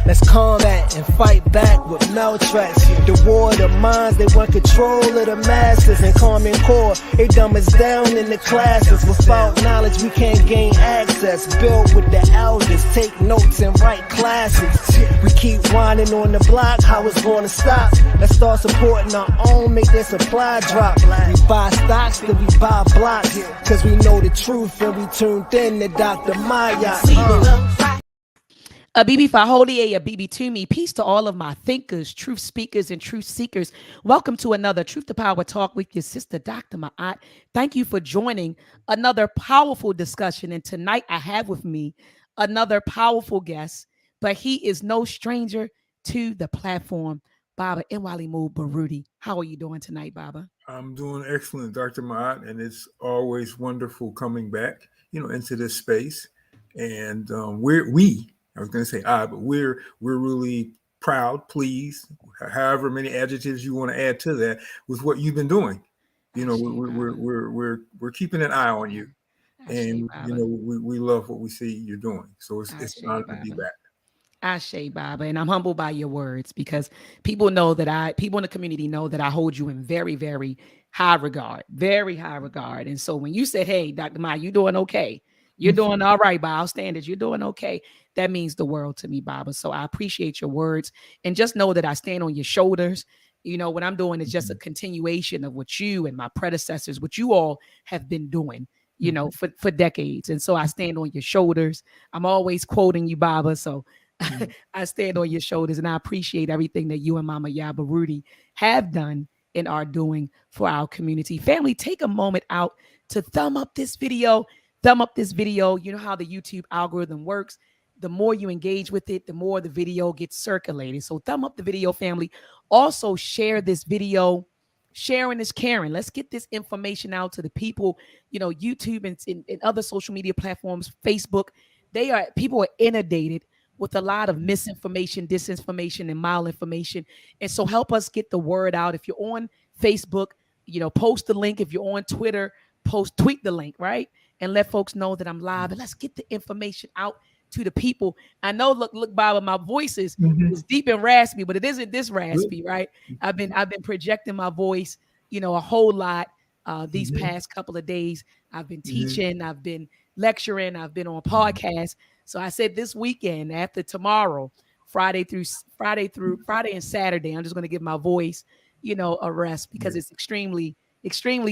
Let's combat and fight back with MELTREK. The war of the minds, they want control of the masses. And Common Core, they dumb us down in the classes. Without knowledge, we can't gain access. Build with the elders, take notes and write classics. We keep whining on the block, how it's gonna stop? Let's start supporting our own, make their supply drop. We buy stocks, then we buy blocks. Cause we know the truth and we tuned in to Dr.maat.msu. A BB for holy, a BB to me. Peace to all of my thinkers, truth speakers, and truth seekers. Welcome to another Truth to Power Talk with your sister, Dr. Maat. Thank you for joining another powerful discussion. And tonight I have with me another powerful guest, but he is no stranger to the platform, Baba Mwalimu Baruti. How are you doing tonight, Baba? I'm doing excellent, Dr. Maat, and it's always wonderful coming back, into this space. And I was going to say but we're really proud, pleased, however many adjectives you want to add to that, with what you've been doing. We're keeping an eye on you, and we love what we see you're doing. So it's an honor to be back. Ashe, Baba, and I'm humbled by your words, because people in the community know that I hold you in very, very high regard, And so when you said, "Hey, Dr. Ma, you doing okay? You're doing all right by our standards. You're doing okay," that means the world to me, Baba. So I appreciate your words, and just know that I stand on your shoulders. What I'm doing is just a continuation of what you and my predecessors, what you all have been doing, for decades. And so I stand on your shoulders. I'm always quoting you, Baba. So I stand on your shoulders, and I appreciate everything that you and Mama Baruti have done and are doing for our community. Family, take a moment out to thumb up this video. You know how the YouTube algorithm works. The more you engage with it, the more the video gets circulated. So thumb up the video, family. Also share this video. Sharing is caring. Let's get this information out to the people. YouTube and other social media platforms, Facebook, people are inundated with a lot of misinformation, disinformation, and malinformation. And so help us get the word out. If you're on Facebook, post the link. If you're on Twitter, tweet the link, right? And let folks know that I'm live. And let's get the information out to the people. I know, look, Baba, my voice is deep and raspy, but it isn't this raspy, right? I've been projecting my voice, a whole lot these past couple of days. I've been teaching, I've been lecturing, I've been on podcasts. So I said this weekend, after tomorrow, Friday and Saturday, I'm just going to give my voice, a rest, because it's extremely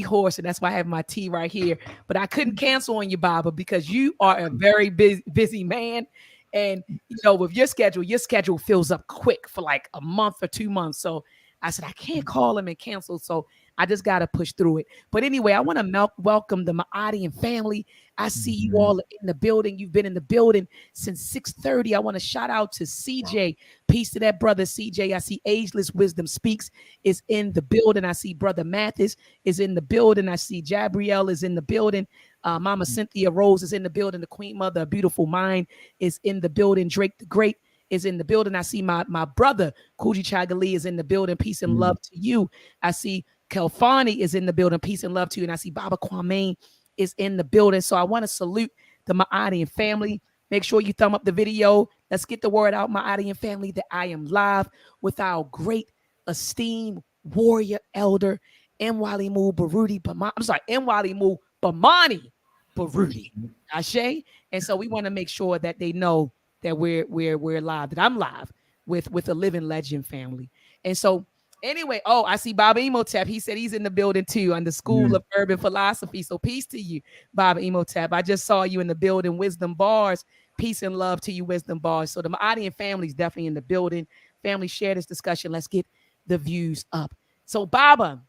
hoarse, and that's why I have my tea right here. But I couldn't cancel on you, Baba, because you are a very busy man, and with your schedule fills up quick for like a month or 2 months. So I said I can't call him and cancel, so I just got to push through it. But anyway, I want to welcome the Amadaye family. I see you all in the building. You've been in the building since 6:30. I want to shout out to CJ. Peace to that brother, CJ. I see Ageless Wisdom Speaks is in the building. I see Brother Mathis is in the building. I see Jabrielle is in the building. Mama Cynthia Rose is in the building. The Queen Mother, a Beautiful Mind, is in the building. Drake the Great is in the building. I see my brother, Kuji Chagali, is in the building. Peace and love to you. I see Kelfani is in the building. Peace and love to you. And I see Baba Kwame is in the building. So I want to salute the Maadian family. Make sure you thumb up the video. Let's get the word out, Maadian family, that I am live with our great esteemed warrior elder, Mwalimu Baruti. Mwalimu Bamani Baruti. Ashe. And so we want to make sure that they know that we're live, that I'm live with a living legend, family. And so anyway, I see Baba Emotep. He said he's in the building too, on the School of Urban Philosophy. So peace to you, Baba Emotep. I just saw you in the building. Wisdom Bars. Peace and love to you, Wisdom Bars. So the Maadian family is definitely in the building. Family, share this discussion. Let's get the views up. So Baba,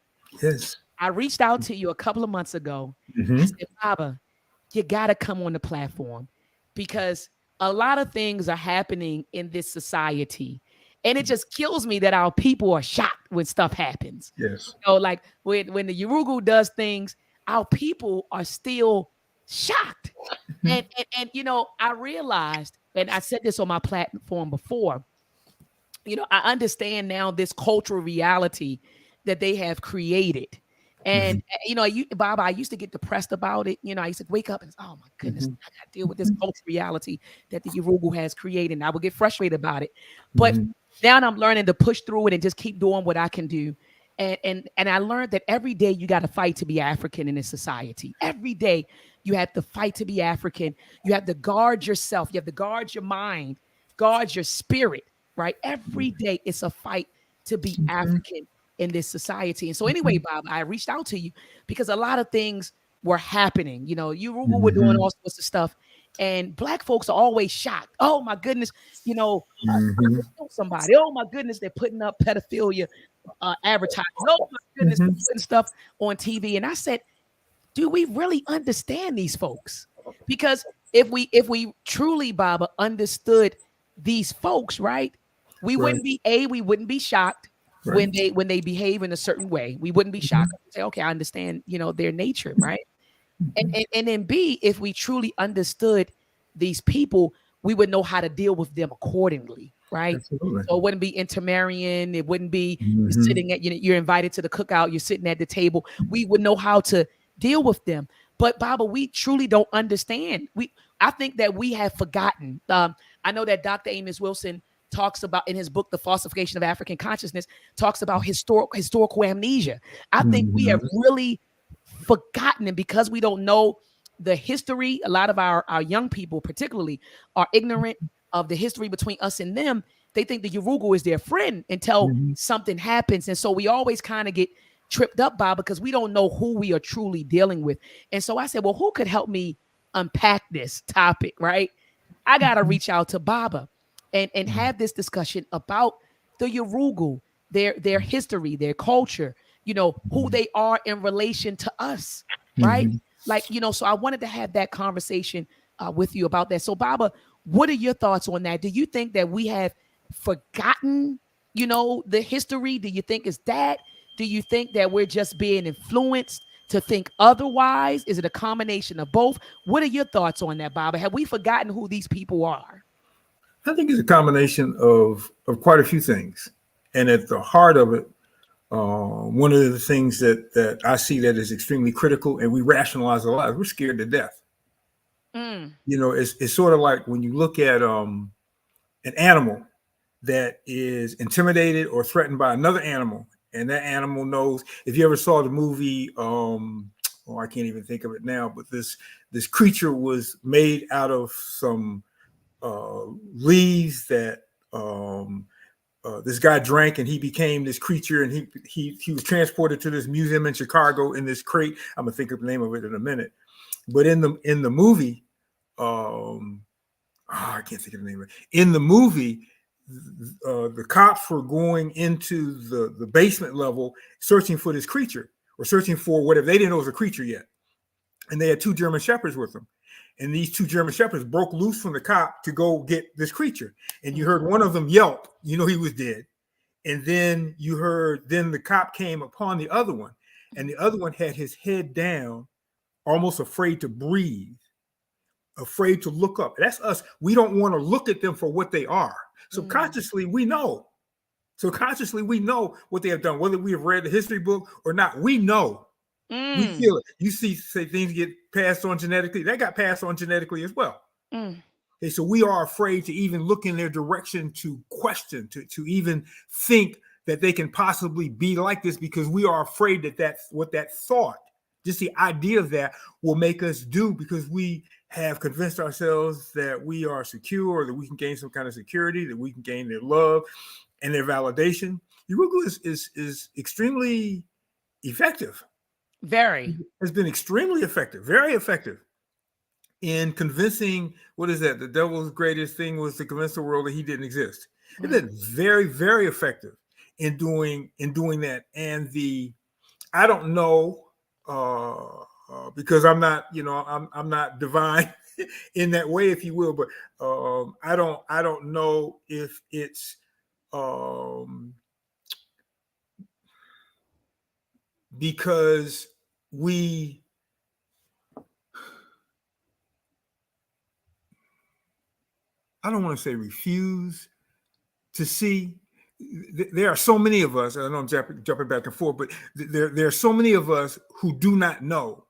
yes, I reached out to you a couple of months ago. I said, Baba, you got to come on the platform, because a lot of things are happening in this society. And it just kills me that our people are shocked when stuff happens. Yes. Like when the Yurugu does things, our people are still shocked. And I realized, and I said this on my platform before, I understand now this cultural reality that they have created. And Bob, I used to get depressed about it. I used to wake up and oh my goodness, I got to deal with this culture reality that the Yoruba has created. And I would get frustrated about it. But now I'm learning to push through it and just keep doing what I can do. And I learned that every day you got to fight to be African in this society. Every day you have to fight to be African. You have to guard yourself. You have to guard your mind, guard your spirit, right? Every day it's a fight to be African in this society. And so anyway, Bob, I reached out to you because a lot of things were happening. Yoruba were doing all sorts of stuff. And Black folks are always shocked. Oh my goodness, somebody. Oh my goodness, they're putting up pedophilia advertising. Oh my goodness, they're putting stuff on TV. And I said, do we really understand these folks? Because if we truly, Baba, understood these folks, right, we wouldn't be shocked when they behave in a certain way. We wouldn't be shocked. Say, okay, I understand, their nature, right? And then B, if we truly understood these people, we would know how to deal with them accordingly, right? Absolutely. So it wouldn't be intermarrying. It wouldn't be sitting at, you're invited to the cookout, you're sitting at the table. We would know how to deal with them. But Baba, we truly don't understand. I think that we have forgotten. I know that Dr. Amos Wilson talks about in his book, The Falsification of African Consciousness, talks about historical amnesia. I think we have really forgotten, and because we don't know the history, a lot of our young people particularly are ignorant of the history between us and them. They think the Yoruba is their friend until something happens. And so we always kind of get tripped up by because we don't know who we are truly dealing with. And so I said, well, who could help me unpack this topic, right? I got to reach out to Baba and have this discussion about the Yoruba, their history, their culture, who they are in relation to us, right? Like, so I wanted to have that conversation with you about that. So Baba, what are your thoughts on that? Do you think that we have forgotten, the history? Do you think it's that? Do you think that we're just being influenced to think otherwise? Is it a combination of both? What are your thoughts on that, Baba? Have we forgotten who these people are? I think it's a combination of quite a few things. And at the heart of it, one of the things that I see that is extremely critical, and we rationalize a lot, we're scared to death. It's sort of like when you look at an animal that is intimidated or threatened by another animal, and that animal knows. If you ever saw the movie, I can't even think of it now, but this creature was made out of some leaves that this guy drank, and he became this creature, and he was transported to this museum in Chicago in this crate. I'm gonna think of the name of it in a minute. But in the movie, I can't think of the name of it. In the movie, the cops were going into the basement level searching for this creature, or searching for whatever. They didn't know it was a creature yet. And they had 2 German shepherds with them. And these 2 German shepherds broke loose from the cop to go get this creature. And you heard one of them yelp, he was dead. And then you heard, the cop came upon the other one, and the other one had his head down, almost afraid to breathe, afraid to look up. That's us. We don't want to look at them for what they are. Subconsciously, we know. Subconsciously, we know what they have done, whether we have read the history book or not. We know. We feel it. You say things get passed on genetically. That got passed on genetically as well. Okay, so we are afraid to even look in their direction, to question, to even think that they can possibly be like this, because we are afraid that's what that thought, just the idea of that, will make us do, because we have convinced ourselves that we are secure, that we can gain some kind of security, that we can gain their love and their validation. Urugu is extremely effective. Has been extremely effective, very effective in convincing. What is that? The devil's greatest thing was to convince the world that he didn't exist. It's been very, very effective in doing that. And I don't know, because I'm not, I'm not divine in that way, if you will, but I don't know if it's because I don't want to say refuse to see, there are so many of us. I know I'm jumping back and forth, but there are so many of us who do not know,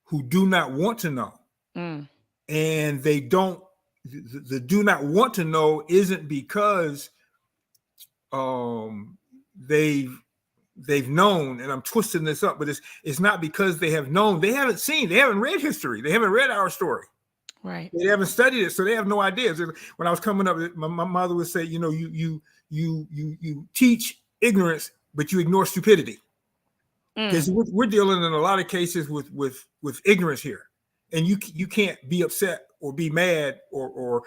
who do not want to know, and they don't. The do not want to know isn't because they've known, and I'm twisting this up, but it's not because they have known. They haven't seen, they haven't read history, they haven't read our story. Right. They haven't studied it, so they have no idea. When I was coming up, my mother would say, you know, you teach ignorance, but you ignore stupidity. Because we're dealing in a lot of cases with ignorance here, and you can't be upset or be mad or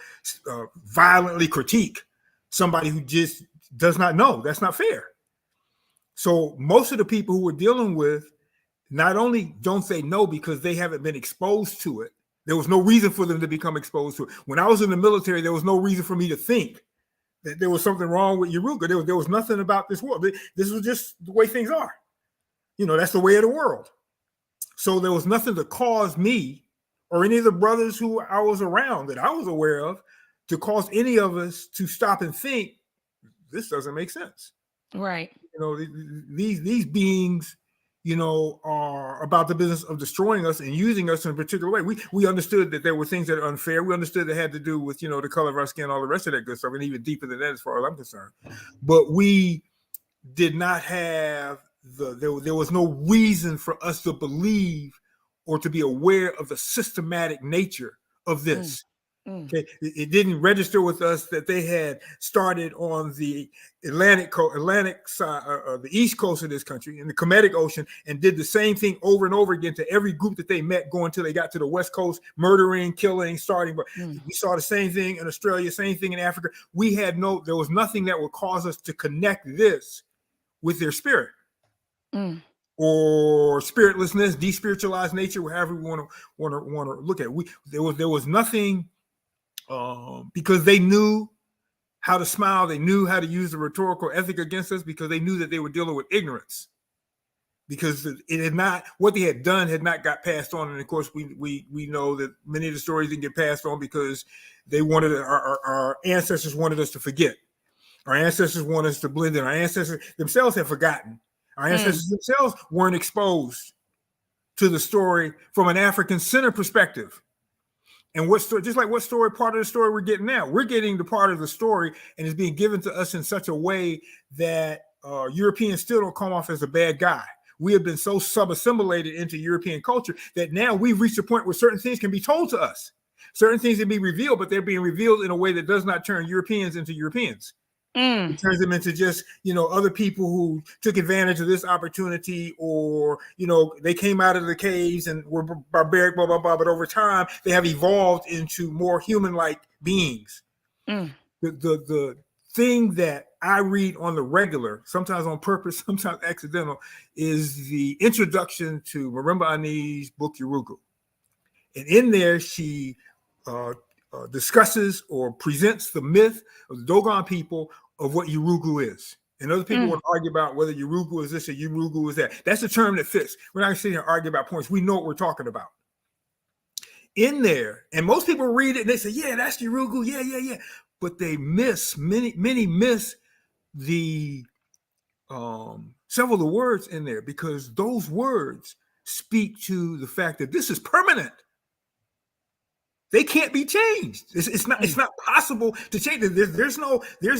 violently critique somebody who just does not know. That's not fair. So most of the people who we're dealing with, not only don't they know because they haven't been exposed to it, there was no reason for them to become exposed to it. When I was in the military, there was no reason for me to think that there was something wrong with Yoruba. There was nothing about this world. This was just the way things are. You know, that's the way of the world. So there was nothing to cause me or any of the brothers who I was around that I was aware of to cause any of us to stop and think, this doesn't make sense. Right. You know, these beings, you know, are about the business of destroying us and using us in a particular way. We understood that there were things that are unfair. We understood that had to do with, you know, the color of our skin, all the rest of that good stuff, and even deeper than that as far as I'm concerned. But we did not have there was no reason for us to believe or to be aware of the systematic nature of this. Okay, it didn't register with us that they had started on the Atlantic side, the east coast of this country, in the Kemetic Ocean, and did the same thing over and over again to every group that they met, going till they got to the west coast, murdering, killing, starting. But we saw the same thing in Australia, same thing in Africa. There was nothing that would cause us to connect this with their spirit. Or spiritlessness, despiritualized nature, however we want to look at it. There was nothing, because they knew how to smile, they knew how to use the rhetorical ethic against us, because they knew that they were dealing with ignorance, because it had not, what they had done had not got passed on. And of course, we know that many of the stories didn't get passed on because they wanted our ancestors wanted us to forget. Our ancestors want us to blend in. Our ancestors themselves have forgotten. Our ancestors themselves weren't exposed to the story from an African-centered perspective. And what story, just like what story, part of the story we're getting now, we're getting the part of the story, and it's being given to us in such a way that Europeans still don't come off as a bad guy. We have been so sub-assimilated into European culture that now we've reached a point where certain things can be told to us. Certain things can be revealed, but they're being revealed in a way that does not turn Europeans into Europeans. It turns them into just, you know, other people who took advantage of this opportunity, or, you know, they came out of the caves and were barbaric, blah, blah, blah. But over time, they have evolved into more human-like beings. The thing that I read on the regular, sometimes on purpose, sometimes accidental, is the introduction to Marimba Ani's book, Yurugu. And in there, she discusses or presents the myth of the Dogon people of what Yurugu is. And other people want to argue about whether Yurugu is this or Yurugu is that. That's a term that fits. We're not going to sit here and argue about points. We know what we're talking about. In there, and most people read it and they say, yeah, that's Yurugu. Yeah. But they miss, many miss the several of the words in there, because those words speak to the fact that this is permanent. They can't be changed. It's not possible to change it. There's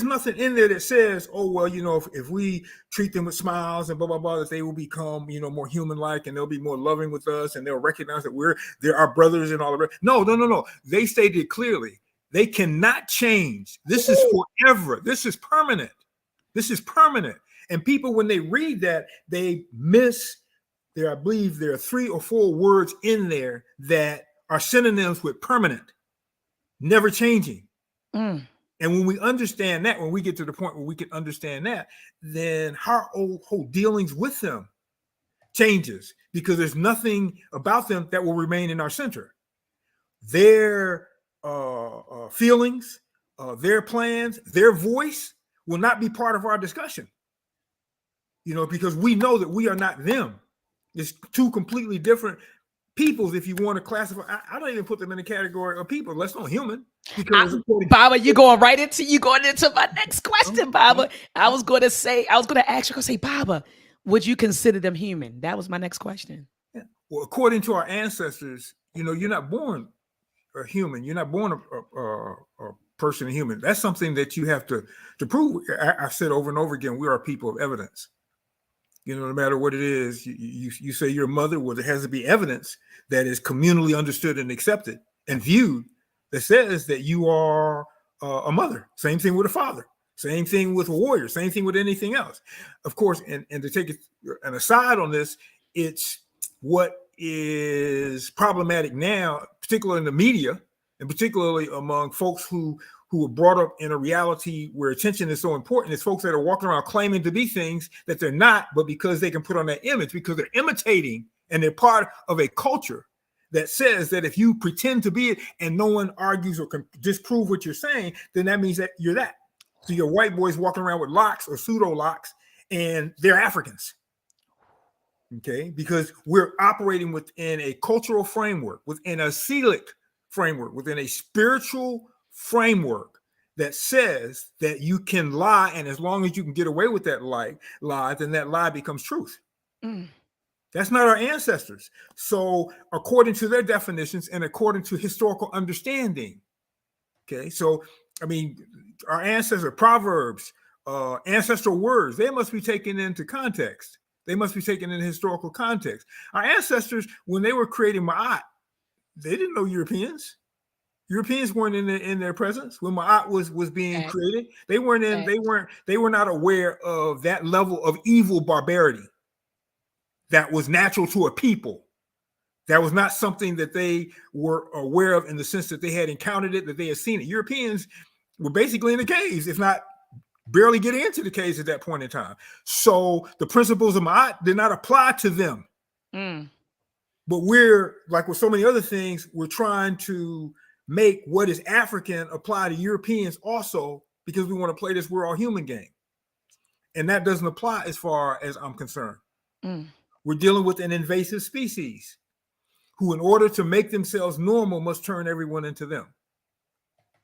nothing in there that says, oh, well, you know, if we treat them with smiles and blah, blah, blah, that they will become, you know, more human-like, and they'll be more loving with us, and they'll recognize that they're our brothers and all the rest. No. They stated clearly, they cannot change. This is forever. This is permanent. And people, when they read that, they miss I believe there are 3 or 4 words in there that are synonyms with permanent, never changing. And when we understand that, when we get to the point where we can understand that, then our whole dealings with them changes, because there's nothing about them that will remain in our center. Their feelings, their plans, their voice will not be part of our discussion, you know, because we know that we are not them. It's 2 completely different peoples, if you want to classify, I don't even put them in the category of people. Let's not human. Because Baba, you're going into my next question, Baba. I was going to ask you, say, Baba, would you consider them human? That was my next question. Yeah. Well, according to our ancestors, you're not born a human. You're not born a person, a human. That's something that you have to prove. I've said over and over again, we are people of evidence. No matter what it is, you say you're a mother, well, there has to be evidence that is communally understood and accepted and viewed that says that you are a mother. Same thing with a father. Same thing with a warrior. Same thing with anything else. Of course, and to take an aside on this, it's what is problematic now, particularly in the media, and particularly among folks who were brought up in a reality where attention is so important. It's folks that are walking around claiming to be things that they're not, but because they can put on that image, because they're imitating and they're part of a culture that says that if you pretend to be it and no one argues or can disprove what you're saying, then that means that you're that. So your white boys walking around with locks or pseudo locks and they're Africans. Okay, because we're operating within a cultural framework, within a celic framework, within a spiritual framework that says that you can lie, and as long as you can get away with that lie, then that lie becomes truth. That's not our ancestors. So according to their definitions and according to historical understanding, okay, so I mean, our ancestors, proverbs, ancestral words, they must be taken into context. They must be taken in historical context. Our ancestors, when they were creating Ma'at, they didn't know Europeans. Europeans weren't in their presence when Ma'at was being created. They weren't in. They were not aware of that level of evil barbarity that was natural to a people. That was not something that they were aware of in the sense that they had encountered it, that they had seen it. Europeans were basically in the caves, if not barely getting into the caves at that point in time. So the principles of Ma'at did not apply to them. But we're, like with so many other things, we're trying to make what is African apply to Europeans also, because we want to play this we're all human game. And that doesn't apply as far as I'm concerned. We're dealing with an invasive species who, in order to make themselves normal, must turn everyone into them.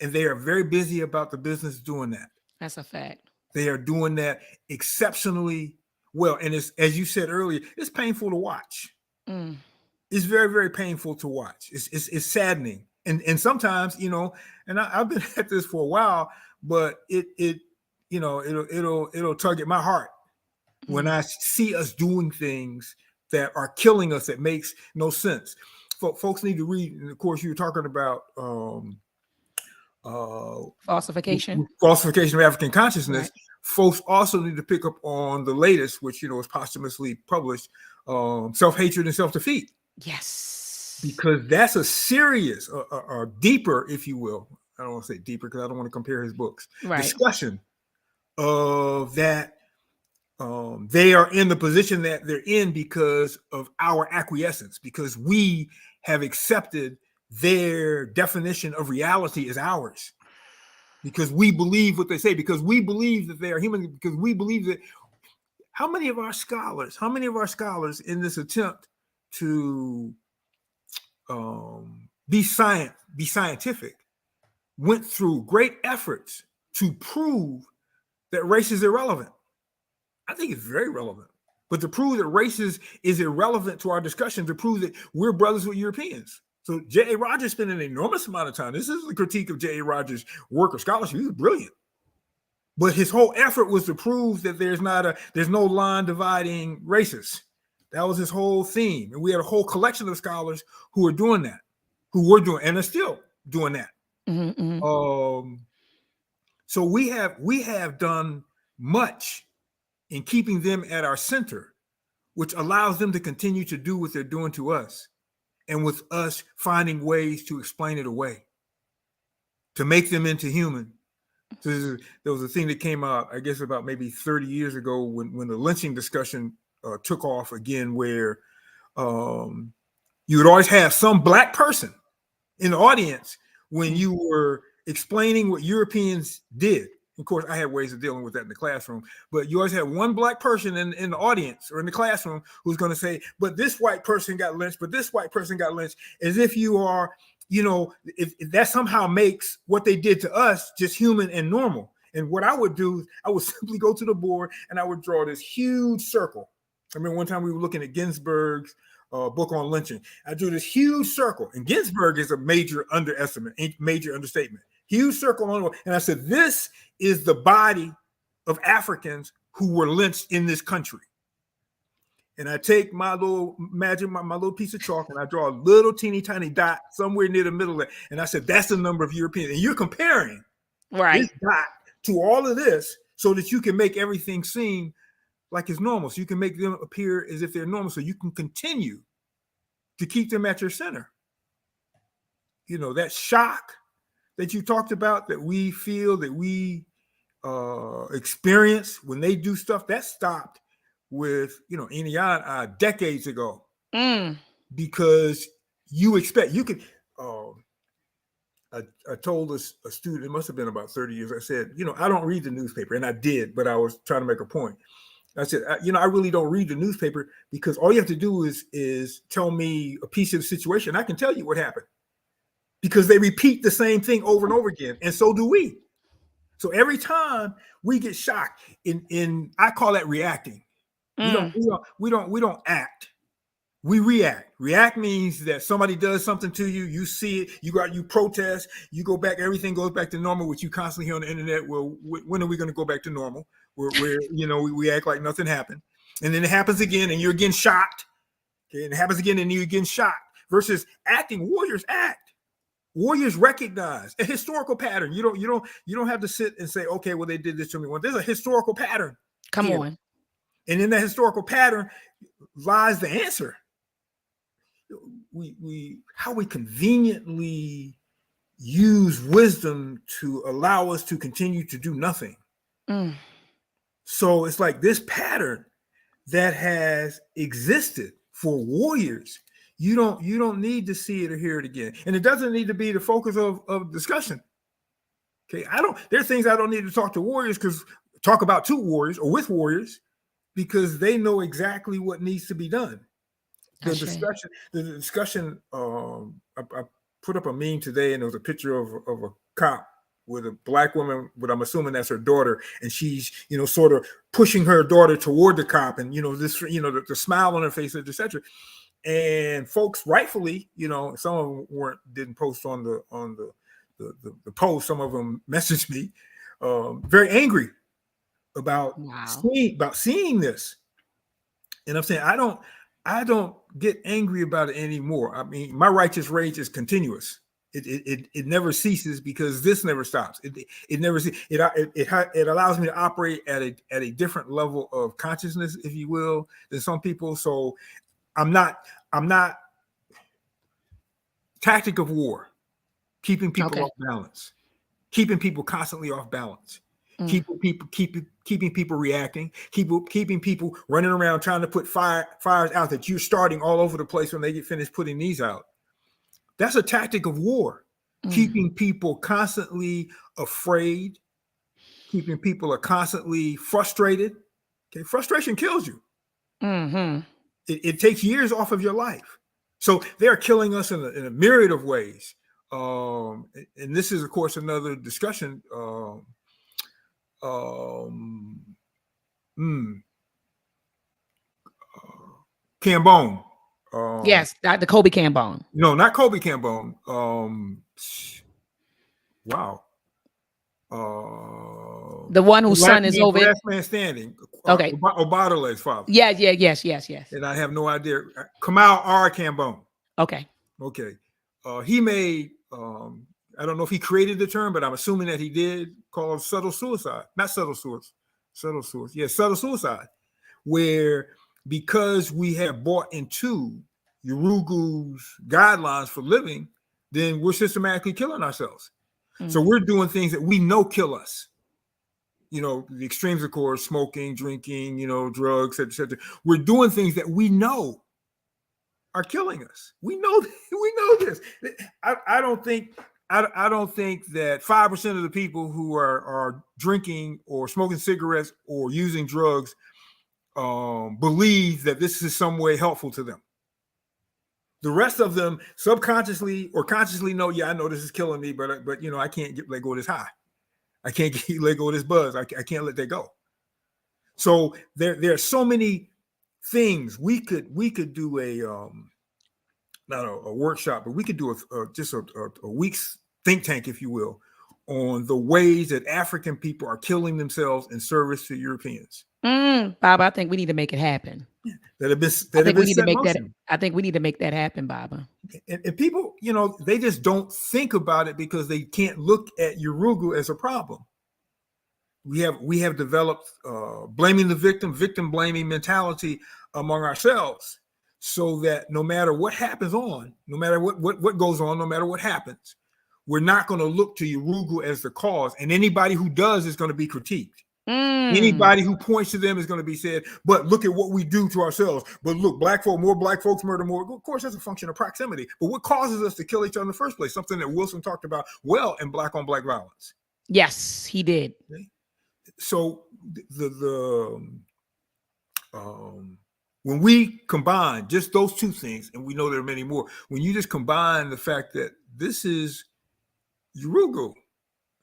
And they are very busy about the business doing that. That's a fact. They are doing that exceptionally well. And it's, as you said earlier, it's painful to watch. It's very, very painful to watch. It's saddening. And sometimes, and I've been at this for a while, but it'll tug at my heart when I see us doing things that are killing us, that makes no sense. Folks need to read, and of course you were talking about falsification of African consciousness. Right. Folks also need to pick up on the latest, which was posthumously published, self-hatred and self-defeat. Yes, because that's a serious or deeper, if you will, I don't want to say deeper because I don't want to compare his books, discussion of that. They are in the position that they're in because of our acquiescence, because we have accepted their definition of reality as ours, because we believe what they say, because we believe that they are human, because we believe that. How many of our scholars in this attempt to be scientific went through great efforts to prove that race is irrelevant? I think it's very relevant. But to prove that race is irrelevant to our discussion, to prove that we're brothers with Europeans. So J.A. Rogers spent an enormous amount of time. This is the critique of J.A. Rogers' work of scholarship. He was brilliant. But his whole effort was to prove that there's no line dividing races. That was his whole theme. And we had a whole collection of scholars who were doing that, and are still doing that. So we have done much in keeping them at our center, which allows them to continue to do what they're doing to us, and with us finding ways to explain it away, to make them into human. So there was a thing that came out, I guess, about maybe 30 years ago when the lynching discussion took off again, where you would always have some black person in the audience when you were explaining what Europeans did Of course, I had ways of dealing with that in the classroom, but you always have one black person in the audience or in the classroom who's going to say, but this white person got lynched, but this white person got lynched, as if you are, if that somehow makes what they did to us just human and normal. And what I would do is I would simply go to the board and I would draw this huge circle. I remember one time we were looking at Ginsburg's book on lynching. I drew this huge circle, and Ginsburg is a major understatement. Huge circle on, and I said, this is the body of Africans who were lynched in this country. And I take my little piece of chalk and I draw a little teeny tiny dot somewhere near the middle of it. And I said, that's the number of Europeans. And you're comparing this dot to all of this so that you can make everything seem like it's normal. So you can make them appear as if they're normal. So you can continue to keep them at your center. That shock that you talked about, that we feel, that we experience when they do stuff, that stopped with, Eniyan decades ago. Because you expect, you could, I told a student, it must have been about 30 years, I said, I don't read the newspaper. And I did, but I was trying to make a point. I said, I really don't read the newspaper because all you have to do is tell me a piece of the situation. I can tell you what happened because they repeat the same thing over and over again. And so do we. So every time we get shocked, I call that reacting. We don't act. We react. React means that somebody does something to you, you see it, you go out, you protest, you go back, everything goes back to normal, which you constantly hear on the internet. Well, when are we going to go back to normal? Where we act like nothing happened. And then it happens again and you're again shocked. Okay, and it happens again and you're again shocked. Versus acting, warriors act. Warriors recognize a historical pattern. You don't have to sit and say, okay, well, they did this to me. Well, there's a historical pattern. Come on. And in that historical pattern lies the answer. How we conveniently use wisdom to allow us to continue to do nothing. So it's like this pattern that has existed for warriors. You don't need to see it or hear it again. And it doesn't need to be the focus of discussion. Okay. There are things I don't need to talk about to warriors or with warriors because they know exactly what needs to be done. The discussion, I put up a meme today and there was a picture of a cop with a black woman, but I'm assuming that's her daughter. And she's, sort of pushing her daughter toward the cop and, the smile on her face, etc. And folks rightfully, some of them didn't post on the post. Some of them messaged me very angry about seeing this. And I'm saying, I don't get angry about it anymore. I mean, my righteous rage is continuous. It never ceases because this never stops. It never ceases. It allows me to operate at a different level of consciousness, if you will, than some people. So I'm not tactic of war, keeping people off balance, keeping people constantly off balance. Keeping people reacting, keeping people running around trying to put fires out that you're starting all over the place when they get finished putting these out. That's a tactic of war. Keeping people constantly afraid, keeping people constantly frustrated. Okay, frustration kills you. It takes years off of your life. So they're killing us in a myriad of ways. And this is, of course, another discussion. Cambone. Yes, the Kobe Cambone. No, not Kobe Cambone. Wow. The one whose son is over. Last man standing. Okay. Obadale's father. Yes. And I have no idea. Kamal R. Cambone. Okay. He made. I don't know if he created the term, but I'm assuming that he did, called subtle suicide. Not subtle suicide. Subtle suicide. Yeah, subtle suicide. Where because we have bought into Yurugu's guidelines for living, then we're systematically killing ourselves. So we're doing things that we know kill us. The extremes, of course, smoking, drinking, drugs, etc. We're doing things that we know are killing us. We know this. I don't think I don't think that 5% of the people who are drinking or smoking cigarettes or using drugs believe that this is some way helpful to them. The rest of them subconsciously or consciously know, yeah, I know this is killing me, but I can't let go of this high. I can't let go of this buzz. I can't let that go. So there are so many things we could do not a workshop, but we could do a week's think tank, if you will, on the ways that African people are killing themselves in service to Europeans. Baba, I think we need to make it happen. I think we need to make that happen, Baba. And people, they just don't think about it because they can't look at Urugu as a problem. We have developed blaming the victim blaming mentality among ourselves, so that no matter what happens no matter what goes on, no matter what happens, we're not going to look to Urugu as the cause. And anybody who does is going to be critiqued. Anybody who points to them is going to be said, but look at what we do to ourselves. But look, more black folks murder more. Of course, that's a function of proximity. But what causes us to kill each other in the first place? Something that Wilson talked about well in Black on Black violence. Yes, he did. Okay? So when we combine just those two things, and we know there are many more, when you just combine the fact that this is Urugu,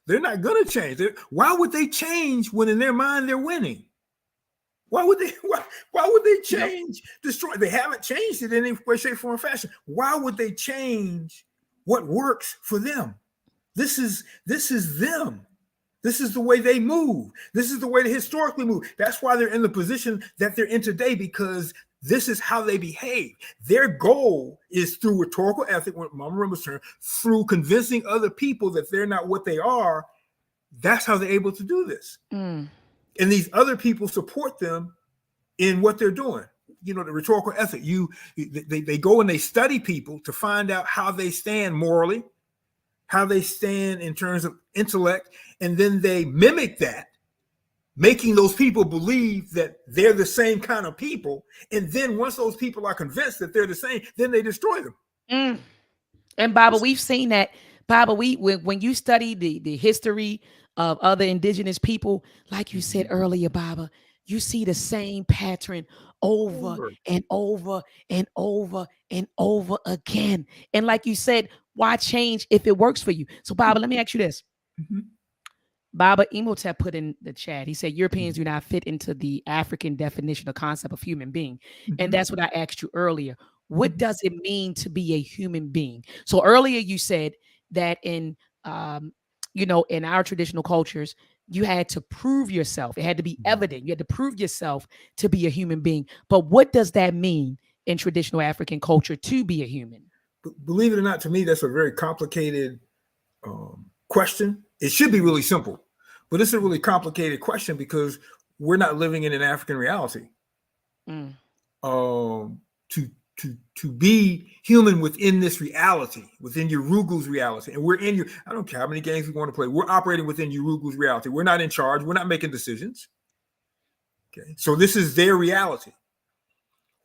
they're not going to change. Why would they change when in their mind they're winning? Why would they change, destroy? They haven't changed it in any way, shape, form, or fashion. Why would they change what works for them? This is them. This is the way they move. This is the way they historically move. That's why they're in the position that they're in today, because this is how they behave. Their goal is through rhetorical ethic, what Mama Rimba's term, through convincing other people that they're not what they are. That's how they're able to do this. And these other people support them in what they're doing. The rhetorical ethic. They go and they study people to find out how they stand morally, how they stand in terms of intellect, and then they mimic that, making those people believe that they're the same kind of people. And then once those people are convinced that they're the same, then they destroy them. And Baba, we've seen that. Baba, when you study the history of other indigenous people, like you said earlier, Baba, you see the same pattern over and over and over and over again. And like you said, why change if it works for you? So Baba, let me ask you this. Baba Imhotep put in the chat, he said, Europeans do not fit into the African definition or concept of human being. And that's what I asked you earlier. What does it mean to be a human being? So earlier you said that in our traditional cultures, you had to prove yourself. It had to be evident. You had to prove yourself to be a human being. But what does that mean in traditional African culture to be a human? Believe it or not, to me, that's a very complicated question. It should be really simple, but it's a really complicated question because we're not living in an African reality. To be human within this reality, within Urugu's reality, and I don't care how many games we want to play, we're operating within Urugu's reality. We're not in charge. We're not making decisions. Okay, so this is their reality.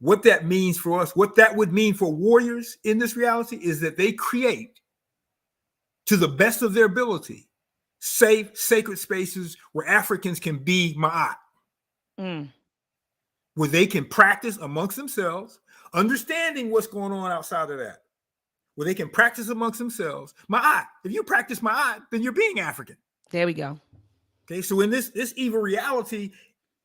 What that means for us, what that would mean for warriors in this reality, is that they create, to the best of their ability, safe, sacred spaces where Africans can be ma'at, where they can practice amongst themselves, understanding what's going on outside of that, where they can practice amongst themselves ma'at. If you practice ma'at, then you're being African. There we go. Okay, so in this evil reality,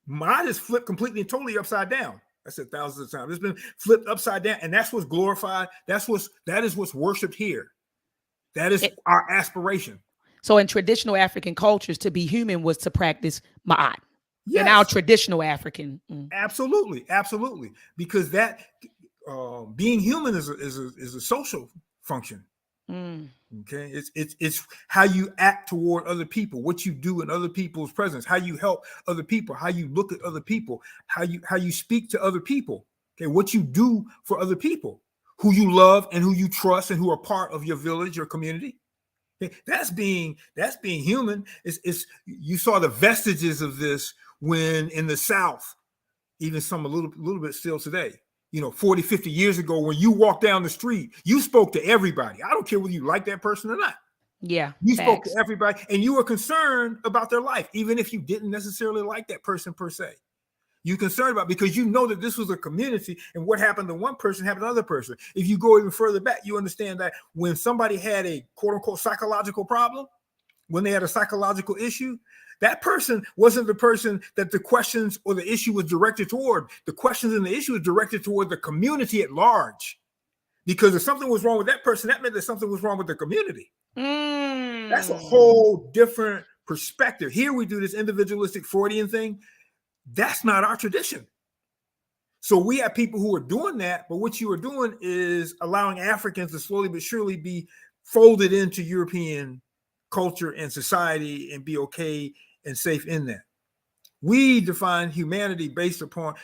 ma'at is flipped completely and totally upside down. I said thousands of times. It's been flipped upside down, and that's what's glorified. That is what's worshipped here. That is our aspiration. So in traditional African cultures, to be human was to practice ma'at. Yes. In our traditional African. Absolutely. Because that being human is a social function. Okay. It's how you act toward other people, what you do in other people's presence, how you help other people, how you look at other people, how you speak to other people. Okay. What you do for other people, who you love and who you trust and who are part of your village, your community. Okay? That's being human. You saw the vestiges of this when in the South, even some a little bit still today, 40, 50 years ago, when you walked down the street, you spoke to everybody. I don't care whether you like that person or not. Yeah. You spoke Facts. to everybody and you were concerned about their life, even if you didn't necessarily like that person per se. You're concerned about, because you know that this was a community and what happened to one person happened to another person. If you go even further back, you understand that when somebody had a quote unquote psychological problem, when they had a psychological issue, that person wasn't the person that the questions or the issue was directed toward. The questions and the issue was directed toward the community at large. Because if something was wrong with that person, that meant that something was wrong with the community. That's a whole different perspective. Here we do this individualistic Freudian thing. That's not our tradition. So we have people who are doing that, but what you are doing is allowing Africans to slowly but surely be folded into European culture and society and be okay and safe in that. We define humanity based upon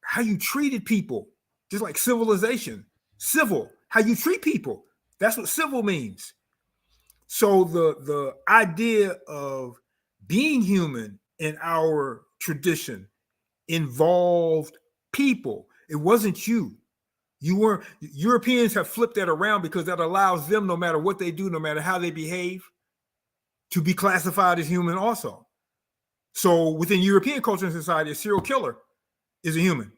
how you treated people, just like civilization. Civil, how you treat people. That's what civil means. So the idea of being human in our tradition involved people. It wasn't you. You weren't. Europeans have flipped that around because that allows them, no matter what they do, no matter how they behave, to be classified as human also. So within European culture and society, a serial killer is a human.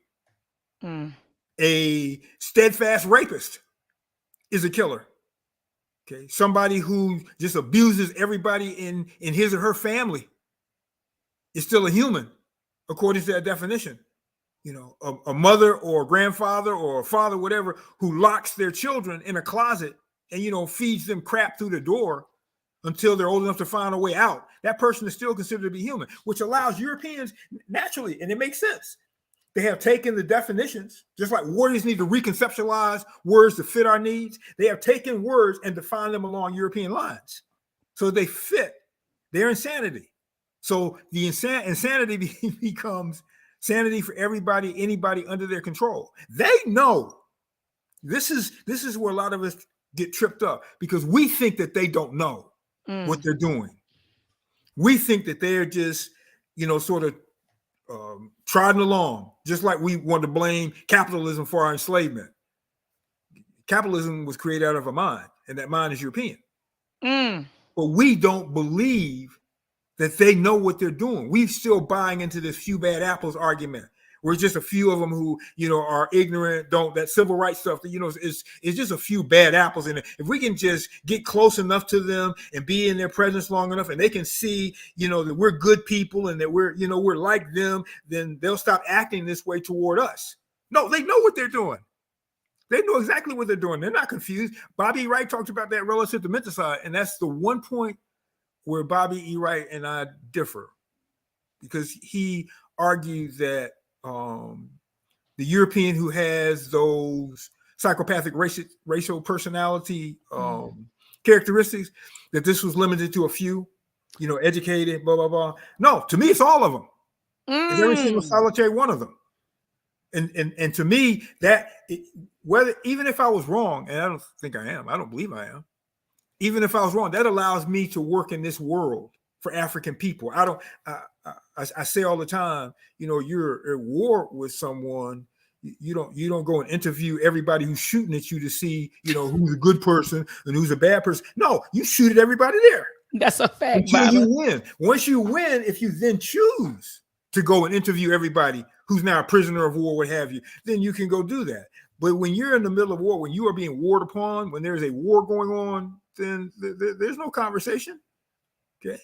A steadfast rapist is a killer. Okay, somebody who just abuses everybody in his or her family is still a human, according to that definition. You know, a mother or a grandfather or a father, whatever, who locks their children in a closet and, you know, feeds them crap through the door until they're old enough to find a way out. That person is still considered to be human, which allows Europeans naturally, and it makes sense. They have taken the definitions, just like warriors need to reconceptualize words to fit our needs. They have taken words and defined them along European lines. So they fit their insanity. So the insanity becomes sanity for everybody, anybody under their control. They know this is where a lot of us get tripped up, because we think that they don't know what they're doing. We think that they're just, you know, sort of trodden along, just like we want to blame capitalism for our enslavement. Capitalism was created out of a mind, and that mind is European. But we don't believe that they know what they're doing. We're still buying into this few bad apples argument. We're just a few of them who, you know, are ignorant, don't, that civil rights stuff that, you know, is just a few bad apples in it. If we can just get close enough to them and be in their presence long enough, and they can see, you know, that we're good people and that we're, you know, we're like them, then they'll stop acting this way toward us. No, they know what they're doing. They know exactly what they're doing. They're not confused. Bobby E. Wright talked about that relative to menticide, and that's the one point where Bobby E. Wright and I differ, because he argued that the European who has those psychopathic racial personality characteristics, that this was limited to a few, you know, educated, blah, blah, blah. No, to me, it's all of them. It's every single solitary one of them. And to me, that whether, even if I was wrong, and I don't think I am, I don't believe I am, even if I was wrong, that allows me to work in this world for African people. I say all the time, you know, you're at war with someone. You don't go and interview everybody who's shooting at you to see, you know, who's a good person and who's a bad person. No, you shoot at everybody there. That's a fact. Until you win. Once you win, if you then choose to go and interview everybody who's now a prisoner of war, what have you, then you can go do that. But when you're in the middle of war, when you are being warred upon, when there's a war going on, then there's no conversation. Okay.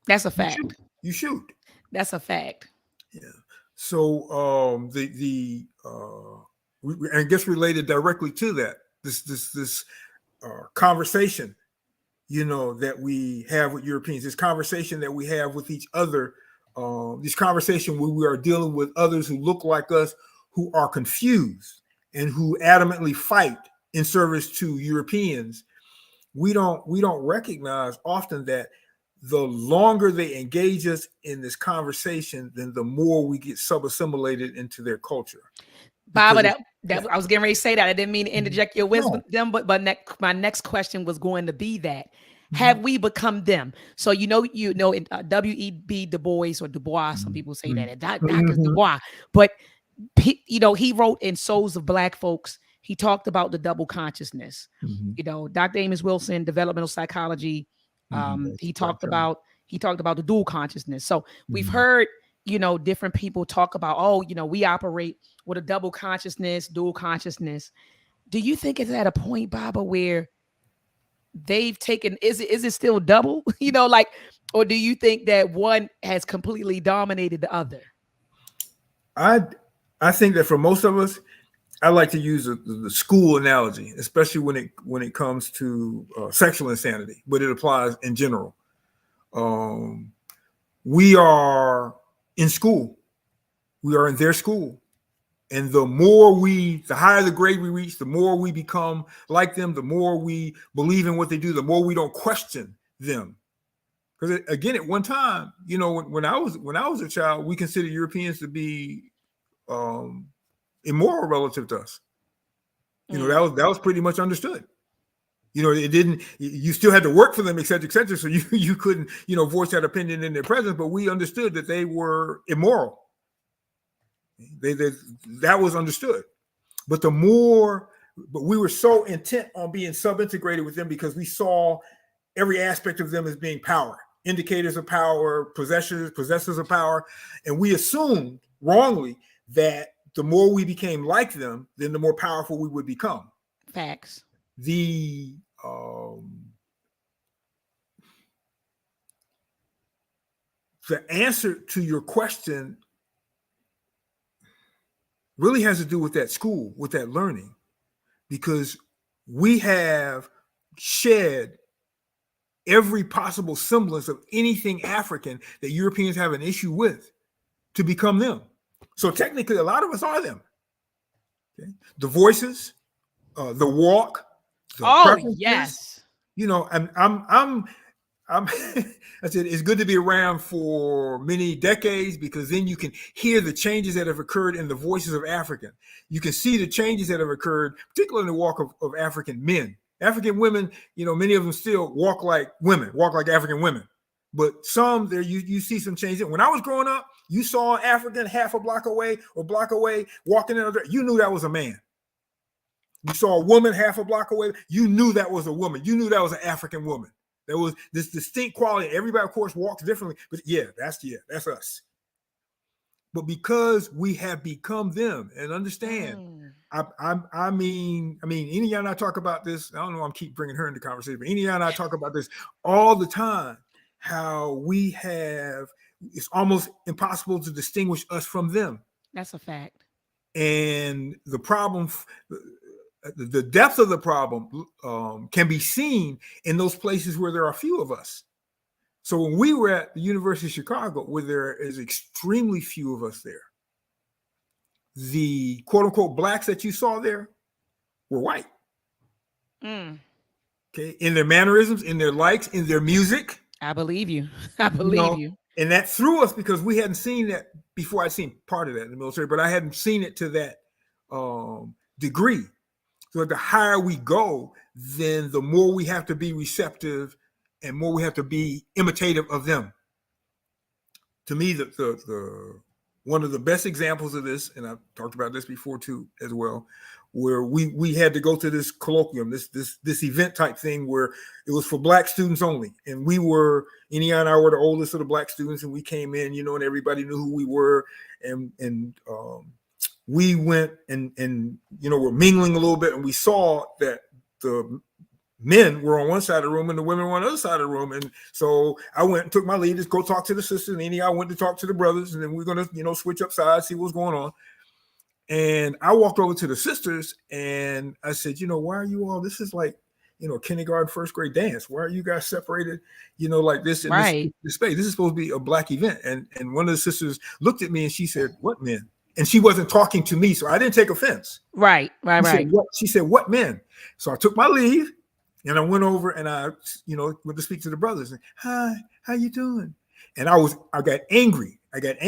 That's a fact. You shoot. That's a fact. Yeah. So I guess related directly to that, this conversation, you know, that we have with Europeans, this conversation that we have with each other, this conversation where we are dealing with others who look like us, who are confused and who adamantly fight in service to Europeans. We don't recognize often that the longer they engage us in this conversation, then the more we get sub-assimilated into their culture. Baba, I was getting ready to say that. I didn't mean to interject your wisdom, but my next question was going to be that. Have we become them? So in W.E.B. Du Bois, or Du Bois, some people say that, Dr. Du Bois, but you know, he wrote in Souls of Black Folks, he talked about the double consciousness. Mm-hmm. You know, Dr. Amos Wilson, developmental psychology. He talked about the dual consciousness. So we've heard, you know, different people talk about, oh, you know, we operate with a double consciousness, dual consciousness. Do you think it's at a point, Baba, where they've taken, is it still double? You know, like, or do you think that one has completely dominated the other? I think that for most of us, I like to use the school analogy, especially when it comes to sexual insanity, but it applies in general. We are in school. We are in their school. And the higher the grade we reach, the more we become like them, the more we believe in what they do, the more we don't question them. Because again, at one time, you know, when I was a child, we considered Europeans to be immoral relative to us. You know, that was pretty much understood. You know, you still had to work for them, et cetera, et cetera. So you couldn't, you know, voice that opinion in their presence, but we understood that they were immoral. That was understood. But we were so intent on being sub-integrated with them because we saw every aspect of them as being power, indicators of power, possessors of power. And we assumed wrongly that the more we became like them, then the more powerful we would become. Facts. The answer to your question really has to do with that school, with that learning, because we have shed every possible semblance of anything African that Europeans have an issue with to become them. So technically, a lot of us are them. Okay? The voices, the walk. Yes. You know, I said it's good to be around for many decades because then you can hear the changes that have occurred in the voices of African. You can see the changes that have occurred, particularly in the walk of African men. African women, you know, many of them still walk like African women. But some there you see some changes. When I was growing up, you saw an African half a block away or block away walking in the you knew that was a man. You saw a woman half a block away, you knew that was a woman. You knew that was an African woman. There was this distinct quality. Everybody, of course, walks differently, but that's us. But because we have become them and understand, I mean, any of y'all and I talk about this. I don't know. I'm keep bringing her into conversation, but any of y'all and I talk about this all the time. How it's almost impossible to distinguish us from them. That's a fact. And the problem. The depth of the problem can be seen in those places where there are few of us. So when we were at the University of Chicago, where there is extremely few of us there, the quote unquote blacks that you saw there were white. Okay, in their mannerisms, in their likes, in their music. I believe you. I believe you. And that threw us because we hadn't seen that before. I'd seen part of that in the military, but I hadn't seen it to that degree. So the higher we go, then the more we have to be receptive and more we have to be imitative of them. To me, the one of the best examples of this, and I've talked about this before too as well, where we had to go to this colloquium, this event type thing where it was for black students only. And Enia and I were the oldest of the black students, and we came in, you know, and everybody knew who we were. And we went and you know, we're mingling a little bit, and we saw that the men were on one side of the room and the women were on the other side of the room. And so I went and took my lead to go talk to the sisters, and I went to talk to the brothers, and then we're going to, you know, switch up sides, see what's going on. And I walked over to the sisters and I said, you know, why are you all, this is like, you know, kindergarten, first grade dance. Why are you guys separated, you know, like this in this space? This is supposed to be a black event. And one of the sisters looked at me and she said, what men? And she wasn't talking to me, so I didn't take offense. Right. She said, what men? So I took my leave and I went over and I, you know, went to speak to the brothers. And, hi, how you doing? And I got angry. I got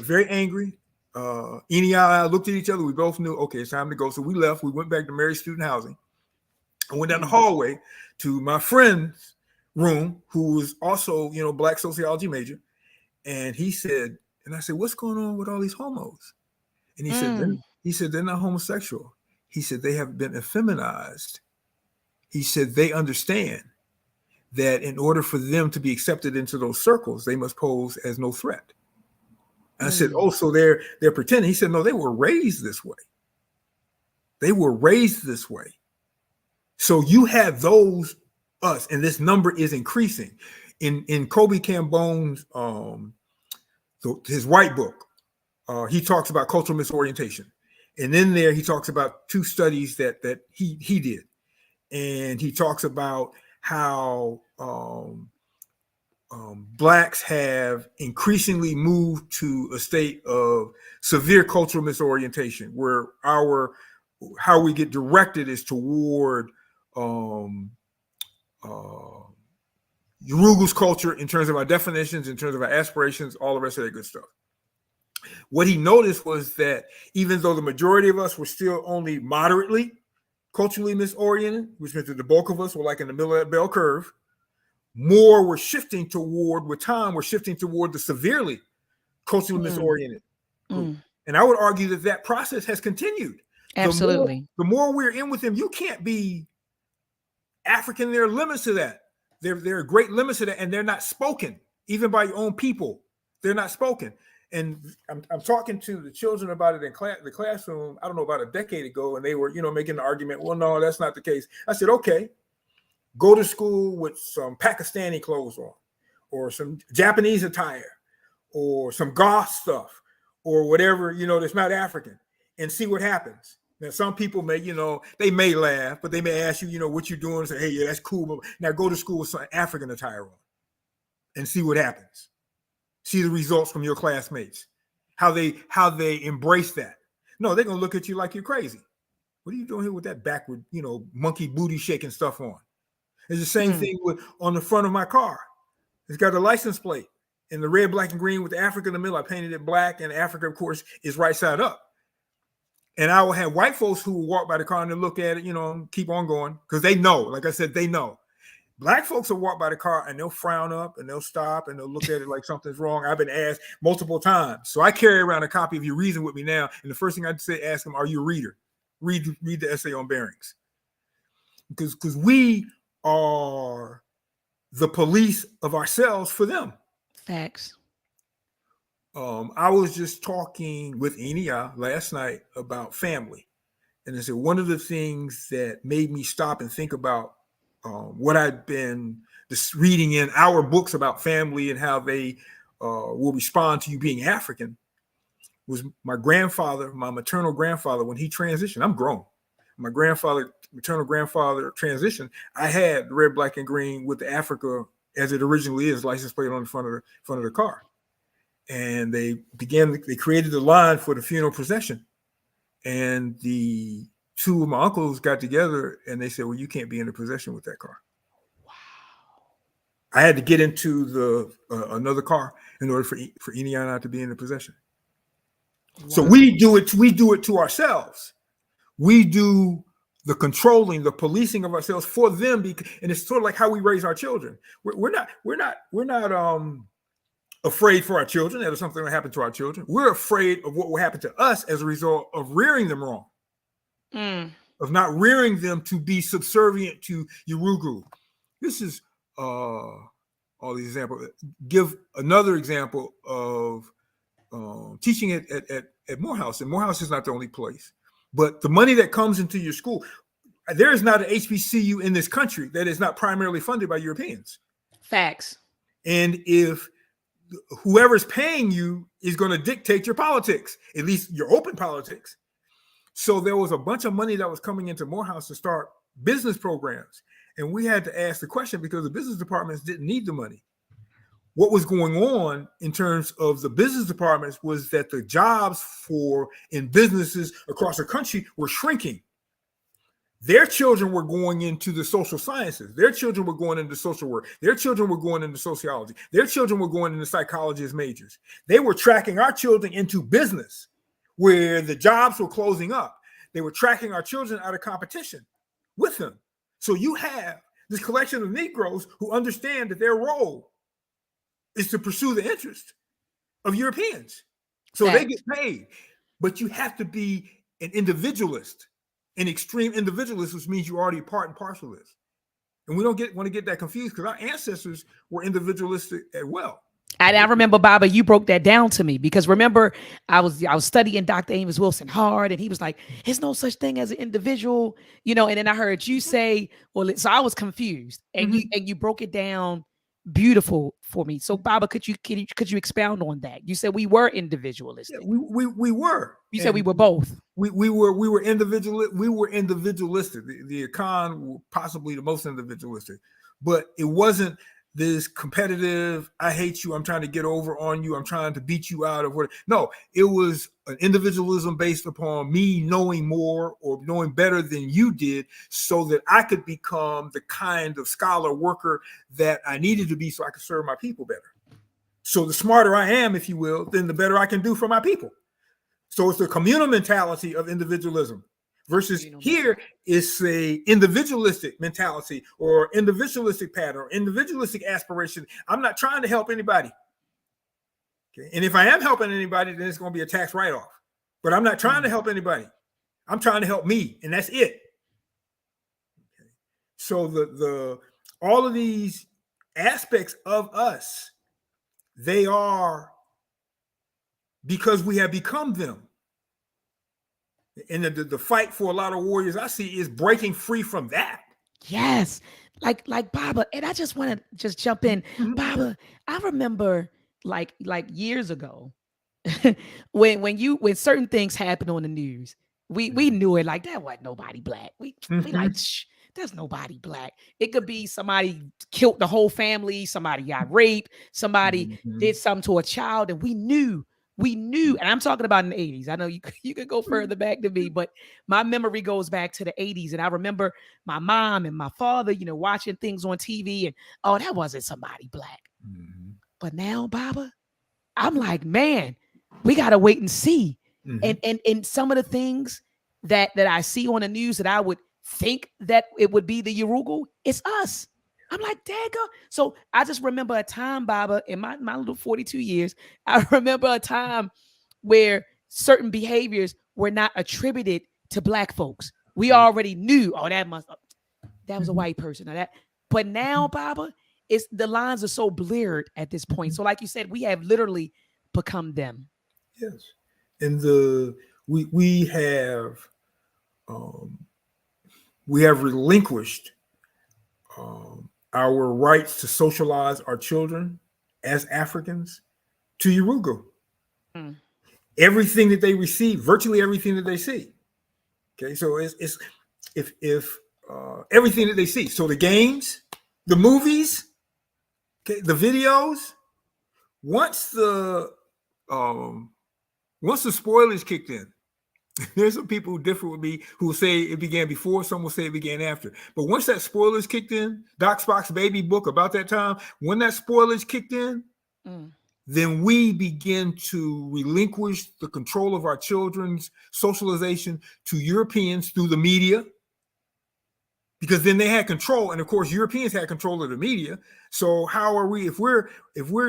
very angry. Eni and I looked at each other. We both knew, okay, it's time to go. So we left. We went back to Mary Student Housing. I went down the hallway to my friend's room, who was also, you know, black sociology major. And he said, and I said, what's going on with all these homos? And he said, they're not homosexual. He said they have been effeminized. He said they understand that in order for them to be accepted into those circles, they must pose as no threat. I said, oh, so they're pretending. He said, no, they were raised this way. They were raised this way. So you have those us, and this number is increasing. In Kobe Cambone's his white book, he talks about cultural misorientation, and in there he talks about 2 studies that he did, and he talks about how Blacks have increasingly moved to a state of severe cultural misorientation, where how we get directed is toward Uruguay's culture in terms of our definitions, in terms of our aspirations, all the rest of that good stuff. What he noticed was that even though the majority of us were still only moderately culturally misoriented, which meant that the bulk of us were like in the middle of that bell curve, more were shifting toward, with time, we're shifting toward the severely culturally misoriented group. And I would argue that that process has continued. Absolutely. The more we're in with them, you can't be African. There are limits to that. There are great limits to that, and they're not spoken, even by your own people. They're not spoken. And I'm talking to the children about it in the classroom, I don't know, about a decade ago, and they were, making the argument, well, no, that's not the case. I said, okay, go to school with some Pakistani clothes on, or some Japanese attire, or some goth stuff, or whatever, that's not African, and see what happens. Now, some people may, they may laugh, but they may ask you, what you're doing, and say, hey, yeah, that's cool. Now go to school with some African attire on and see what happens. See the results from your classmates, how they embrace that. No, they're going to look at you like you're crazy. What are you doing here with that backward, monkey booty shaking stuff on? It's the same thing on the front of my car. It's got the license plate in the red, black, and green with Africa in the middle. I painted it black, and Africa, of course, is right side up. And I will have white folks who will walk by the car and they'll look at it, and keep on going, because they know, like I said, they know. Black folks will walk by the car and they'll frown up and they'll stop and they'll look at it like something's wrong. I've been asked multiple times. So I carry around a copy of You Reason With Me Now. And the first thing I'd say, ask them, are you a reader? Read the essay on bearings. Because we are the police of ourselves for them. Facts. I was just talking with Enia last night about family. And I said, one of the things that made me stop and think about what I'd been just reading in our books about family and how they will respond to you being African was my grandfather, my maternal grandfather, when he transitioned. I'm grown. My maternal grandfather transitioned. I had the red, black, and green with the Africa as it originally is, license plate on the front of the car. And they created the line for the funeral procession. And the 2 of my uncles got together and they said, well, you can't be in the procession with that car. Wow. I had to get into another car in order for Enia and I to be in the procession. Wow. So we do it to ourselves. We do the controlling, the policing of ourselves for them, and it's sort of like how we raise our children. We're not afraid for our children that if something will happen to our children. We're afraid of what will happen to us as a result of rearing them wrong, of not rearing them to be subservient to Urugu. This is all these examples. Give another example of teaching at Morehouse. And Morehouse is not the only place, but the money that comes into your school, there is not an HBCU in this country that is not primarily funded by Europeans. Facts. And if whoever's paying you is going to dictate your politics, at least your open politics. So there was a bunch of money that was coming into Morehouse to start business programs. And we had to ask the question, because the business departments didn't need the money. What was going on in terms of the business departments was that the jobs in businesses across the country were shrinking. Their children were going into the social sciences. Their children were going into social work. Their children were going into sociology. Their children were going into psychology as majors. They were tracking our children into business where the jobs were closing up. They were tracking our children out of competition with them. So you have this collection of Negroes who understand that their role is to pursue the interest of Europeans. So they get paid. But you have to be an individualist and extreme individualist, which means you're already part and parcel of this. And we don't want to get that confused because our ancestors were individualistic as well. And I remember, Baba, you broke that down to me because remember, I was studying Dr. Amos Wilson hard, and he was like, "There's no such thing as an individual," you know. And then I heard you say, "Well," so I was confused, and you broke it down beautiful for me. So, Baba, could you expound on that? You said we were individualistic. Yeah, we were. You said we were both. We were individual. We were individualistic. The Akan were possibly the most individualistic, but it wasn't this competitive, I hate you, I'm trying to get over on you, I'm trying to beat you out of what. No, it was an individualism based upon me knowing more or knowing better than you did so that I could become the kind of scholar worker that I needed to be so I could serve my people better. So the smarter I am, if you will, then the better I can do for my people. So it's the communal mentality of individualism. Versus here is a individualistic mentality or individualistic pattern or individualistic aspiration. I'm not trying to help anybody. Okay. And if I am helping anybody, then it's going to be a tax write-off. But I'm not trying to help anybody. I'm trying to help me, and that's it. Okay. So the all of these aspects of us, they are because we have become them. And the fight for a lot of warriors I see is breaking free from that. Yes. Like Baba, and I just want to just jump in. Baba, I remember like years ago when certain things happen on the news, we knew it like that wasn't nobody black. We like, shh, there's nobody black. It could be somebody killed the whole family, somebody got raped, somebody did something to a child, and we knew, and I'm talking about in the 80s. I know you could go further back than me, but my memory goes back to the 80s. And I remember my mom and my father, watching things on TV and, oh, that wasn't somebody black. But now, Baba, I'm like, man, we got to wait and see. And some of the things that I see on the news that I would think that it would be the Yoruba, it's us. I'm like, dagger. So I just remember a time, Baba, in my little 42 years, I remember a time where certain behaviors were not attributed to black folks. We already knew, oh, that was a white person or that. But now, Baba, the lines are so blurred at this point. So like you said, we have literally become them. Yes. And we have relinquished our rights to socialize our children as Africans to Yoruba. Everything that they receive, virtually everything that they see. Okay, so it's everything that they see. So the games, the movies, okay, the videos. Once the spoilers kicked in, there's some people who differ with me who will say it began before, some will say it began after. But once that spoilers kicked in, Doc Spock's baby book about that time, when that spoilers kicked in, then we begin to relinquish the control of our children's socialization to Europeans through the media. Because then they had control, and of course Europeans had control of the media. So how are we, if we're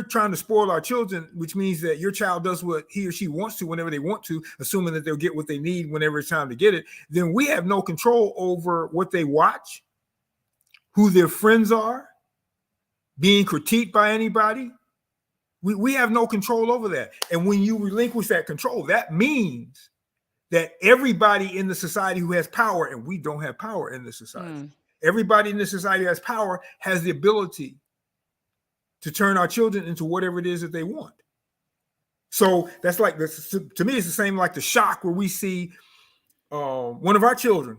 trying to spoil our children, which means that your child does what he or she wants to whenever they want to, assuming that they'll get what they need whenever it's time to get it, then we have no control over what they watch, who their friends are, being critiqued by anybody. We have no control over that. And when you relinquish that control, that means that everybody in the society who has power, and we don't have power in this society, everybody in this society who has power has the ability to turn our children into whatever it is that they want. So that's like this, to me, it's the same like the shock where we see one of our children,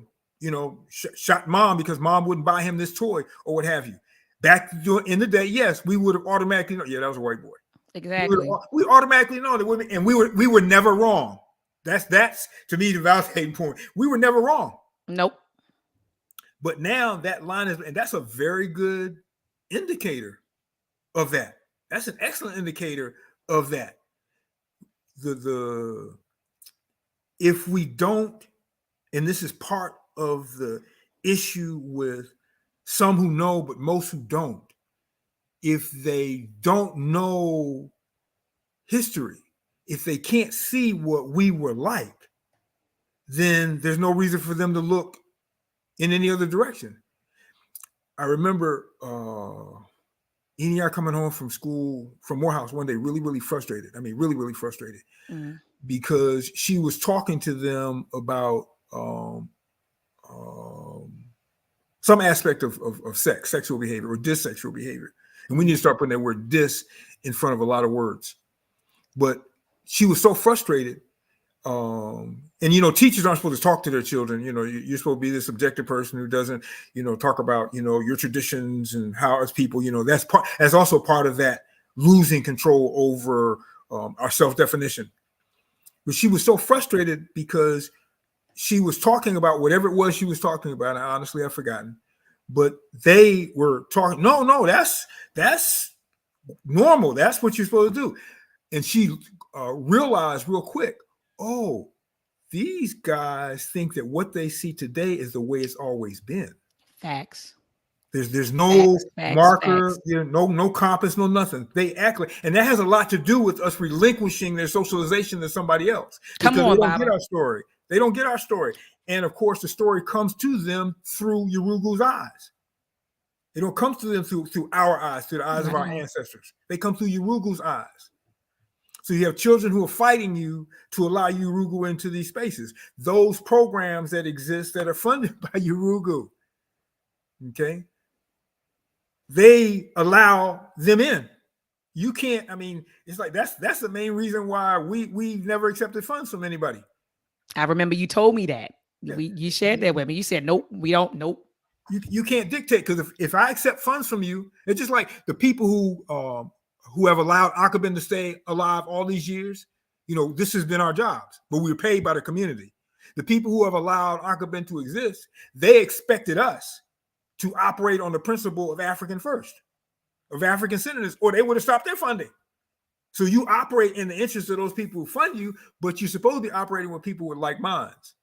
shot mom because mom wouldn't buy him this toy or what have you. Back in the day, yes, we would have automatically known, yeah, that was a white boy. Exactly. We automatically know that women, and we were never wrong. That's to me the validating point. We were never wrong. Nope. But now that line is, and that's a very good indicator of that. That's an excellent indicator of that. If we don't, and this is part of the issue with some who know, but most who don't, if they don't know history, if they can't see what we were like, then there's no reason for them to look in any other direction. I remember Enia coming home from school from Morehouse one day, really frustrated. I mean, really frustrated, because she was talking to them about some aspect of sex, sexual behavior, or dissexual behavior. And we need to start putting that word dis in front of a lot of words. But she was so frustrated. And, teachers aren't supposed to talk to their children. You're supposed to be this objective person who doesn't, talk about, your traditions and how as people, that's also part of that losing control over our self-definition. But she was so frustrated because she was talking about whatever it was she was talking about. And honestly, I've forgotten. But they were talking, no, that's normal. That's what you're supposed to do. And she realized real quick, oh, these guys think that what they see today is the way it's always been. Facts. There's no marker, facts. No compass, no nothing. They act like, and that has a lot to do with us relinquishing their socialization to somebody else. Come on, they don't Baba. get our story. They don't get our story. And of course, the story comes to them through Yurugu's eyes. It don't come to them through our eyes, through the eyes of our ancestors. They come through Yurugu's eyes. So you have children who are fighting you to allow Yurugu into these spaces. Those programs that exist that are funded by Yurugu, okay, they allow them in. You can't. I mean, it's like that's the main reason why we've never accepted funds from anybody. I remember you told me that. Yeah. You shared that with me. You said, nope, we don't. Nope. You can't dictate, because if I accept funds from you, it's just like the people who have allowed Akabin to stay alive all these years. This has been our jobs, but we were paid by the community. The people who have allowed Akabin to exist, they expected us to operate on the principle of African first, of African centeredness, or they would have stopped their funding. So you operate in the interest of those people who fund you, but you're supposed to be operating with people with like minds.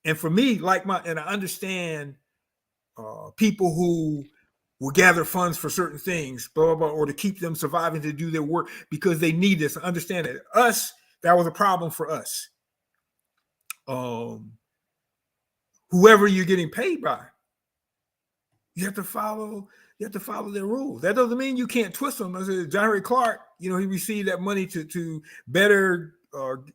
And for me, and I understand people who will gather funds for certain things, blah, blah, blah, or to keep them surviving to do their work because they need this. I understand that. That was a problem for us. Whoever you're getting paid by, you have to follow their rules. That doesn't mean you can't twist them. I said, John Ray Clark, he received that money to better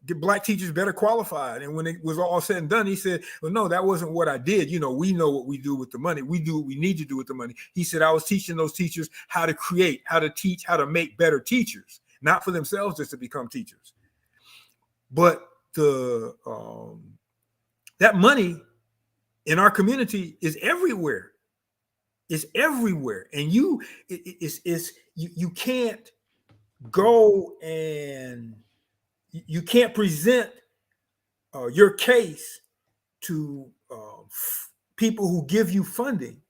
get black teachers better qualified. And when it was all said and done, he said, well, no, that wasn't what I did. We know what we do with the money. We do what we need to do with the money. He said, I was teaching those teachers how to create, how to teach, how to make better teachers, not for themselves just to become teachers. But that money in our community is everywhere. It's everywhere. And you can't go and you can't present your case to people who give you funding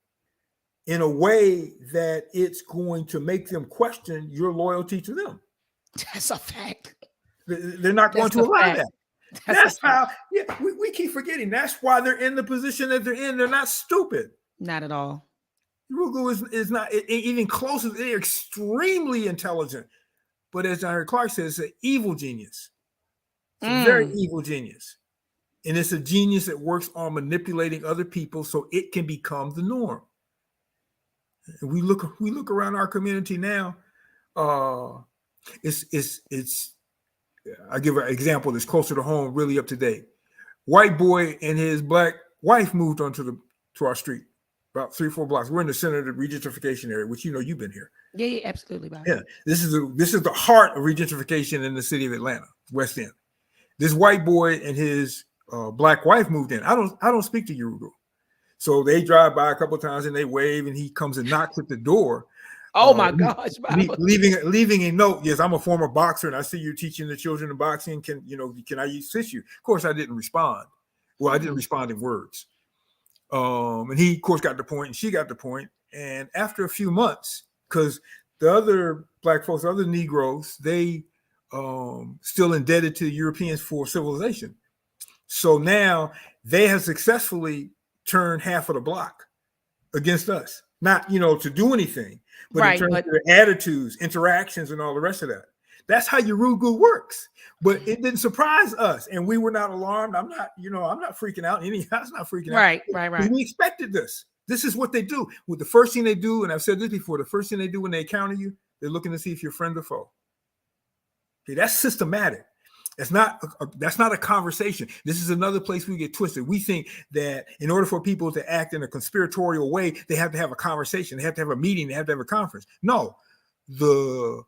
in a way that it's going to make them question your loyalty to them. That's a fact. They're not going to allow that. That's how, we keep forgetting. That's why they're in the position that they're in. They're not stupid. Not at all. Yurugu is not even close. They're extremely intelligent. But as John Clark says, it's an evil genius. It's a very evil genius. And it's a genius that works on manipulating other people so it can become the norm. And we look around our community now. It's I give an example that's closer to home, really up to date. White boy and his black wife moved onto our street about 3 or 4 blocks. We're in the center of the regentrification area, which you've been here. Yeah, absolutely. Bob. Yeah, this is the heart of regentrification in the city of Atlanta, West End. This white boy and his black wife moved in. I don't speak to Yurugu, so they drive by a couple of times and they wave, and he comes and knocks at the door. Oh my gosh, leaving a note. Yes, I'm a former boxer, and I see you teaching the children in boxing. Can I assist you? Of course, I didn't respond. Well, I didn't respond in words. And he, of course, got the point, and she got the point. And after a few months, because the other black folks, other Negroes, they still indebted to Europeans for civilization. So now they have successfully turned half of the block against us. Not, to do anything, but in terms of their attitudes, interactions, and all the rest of that. That's how Urugu works. But it didn't surprise us, and we were not alarmed. I'm not freaking out. Anyhow, not freaking out. Right. We expected this. This is what they do. With the first thing they do, and I've said this before, the first thing they do when they encounter you, they're looking to see if you're friend or foe. Okay, that's systematic. That's not a conversation. This is another place we get twisted. We think that in order for people to act in a conspiratorial way, they have to have a conversation. They have to have a meeting. They have to have a conference. No, the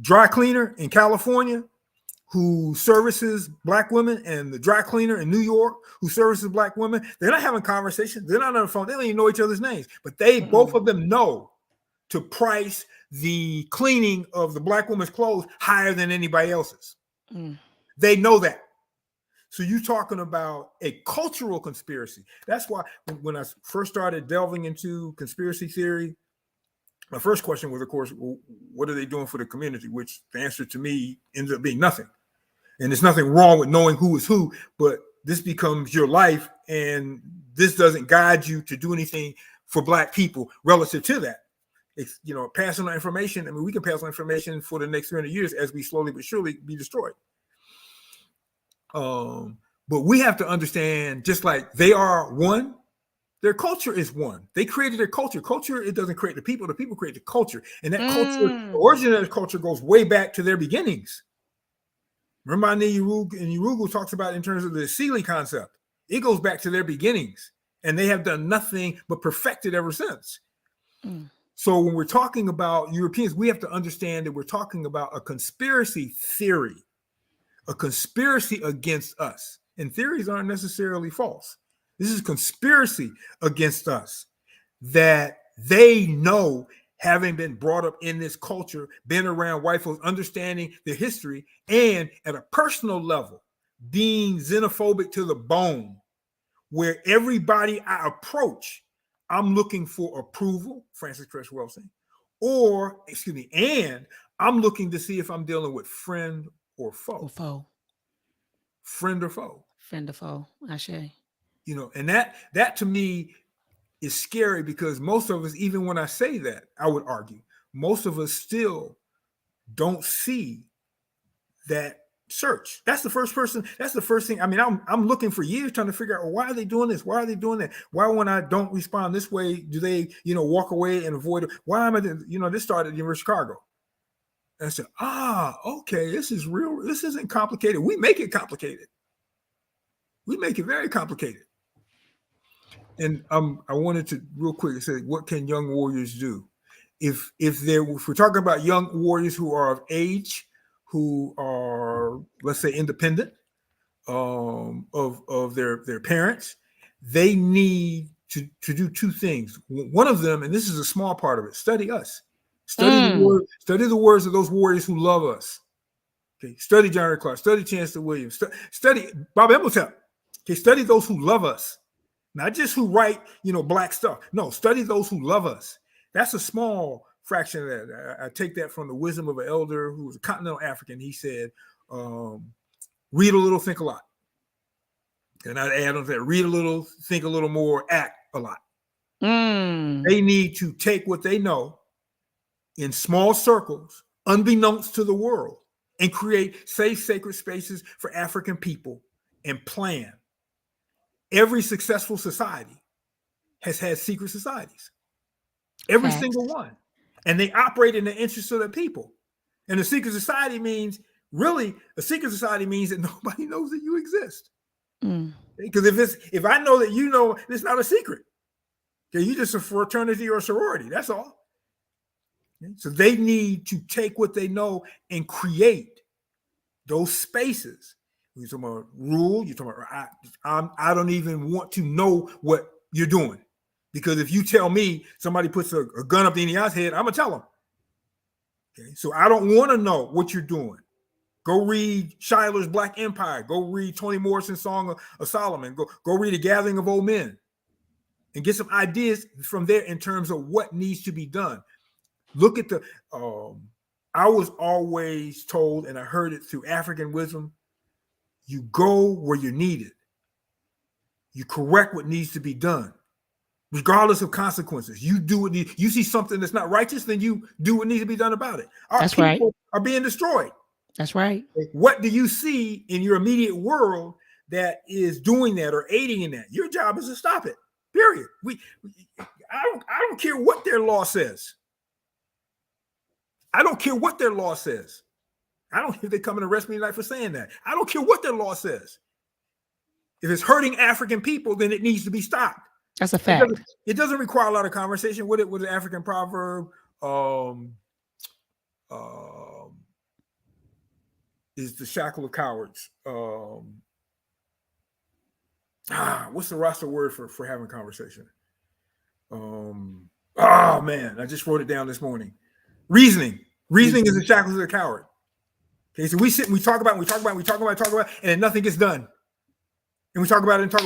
dry cleaner in California who services black women and the dry cleaner in New York who services black women, they're not having conversations. They're not on the phone. They don't even know each other's names, but they both of them know to price the cleaning of the black woman's clothes higher than anybody else's. They know that. So you're talking about a cultural conspiracy. That's why when I first started delving into conspiracy theory, my first question was, of course, well, what are they doing for the community? Which the answer to me ends up being nothing. And there's nothing wrong with knowing who is who, but this becomes your life, and this doesn't guide you to do anything for black people relative to that. It's, passing on information. I mean, we can pass on information for the next 300 years as we slowly but surely be destroyed. But we have to understand, just like they are one, their culture is one. They created their culture. Culture, it doesn't create the people create the culture. And that culture, the origin of the culture goes way back to their beginnings. Remember, Urugu talks about in terms of the Sealy concept. It goes back to their beginnings, and they have done nothing but perfected ever since. So when we're talking about Europeans, we have to understand that we're talking about a conspiracy theory, a conspiracy against us. And theories aren't necessarily false. This is conspiracy against us that they know, having been brought up in this culture, been around white folks, understanding their history, and at a personal level, being xenophobic to the bone, where everybody I approach, I'm looking for approval, Francis Cresswell saying, and I'm looking to see if I'm dealing with friend or foe. Friend or foe. Friend or foe, Ashe. And that to me is scary, because most of us, even when I say that, I would argue, most of us still don't see that search. That's the first thing. I mean, I'm looking for years trying to figure out, why are they doing this? Why are they doing that? Why, when I don't respond this way, do they, walk away and avoid it? Why am I, this started at the University of Chicago. And I said, okay, this is real. This isn't complicated. We make it complicated. We make it very complicated. And I wanted to real quick say, what can young warriors do? If we're talking about young warriors who are of age, who are, let's say, independent of their parents, they need to do two things. One of them, and this is a small part of it, study us. Study the words of those warriors who love us. Okay, study John Clark, study Chancellor Williams, study Bob Imhotep. Okay, study those who love us. Not just who write, black stuff. No, study those who love us. That's a small fraction of that. I take that from the wisdom of an elder who was a continental African. He said, read a little, think a lot. And I'd add on that, read a little, think a little more, act a lot. They need to take what they know in small circles, unbeknownst to the world, and create safe, sacred spaces for African people and plan. Every successful society has had secret societies. Every single one. And they operate in the interest of the people. And a secret society means, that nobody knows that you exist. Because if I know that you know, it's not a secret. Okay, you're just a fraternity or a sorority. That's all. Okay? So they need to take what they know and create those spaces. You're talking about rule. You're talking about, I don't even want to know what you're doing. Because if you tell me somebody puts a gun up the Indian's head, I'm going to tell them. Okay? So I don't want to know what you're doing. Go read Schuyler's Black Empire. Go read Toni Morrison's Song of Solomon. Go read A Gathering of Old Men. And get some ideas from there in terms of what needs to be done. Look at I was always told, and I heard it through African wisdom, you go where you're needed. You correct what needs to be done. regardless of consequences. You do what you see something that's not righteous, then you do what needs to be done about it. Our That's people right. are being destroyed. That's right. What do you see in your immediate world that is doing that or aiding in that? Your job is to stop it. Period. I don't care what their law says. I don't care what their law says. I don't care if they come and arrest me tonight for saying that. I don't care what their law says. If it's hurting African people, then it needs to be stopped. That's a fact. It doesn't require a lot of conversation. What was the African proverb? Is the shackle of cowards. What's the Rasta word for having conversation? Oh man, I just wrote it down this morning. Reasoning is the shackles of the coward. Okay, so we sit and we talk about it, and then nothing gets done. And we talk about it and talk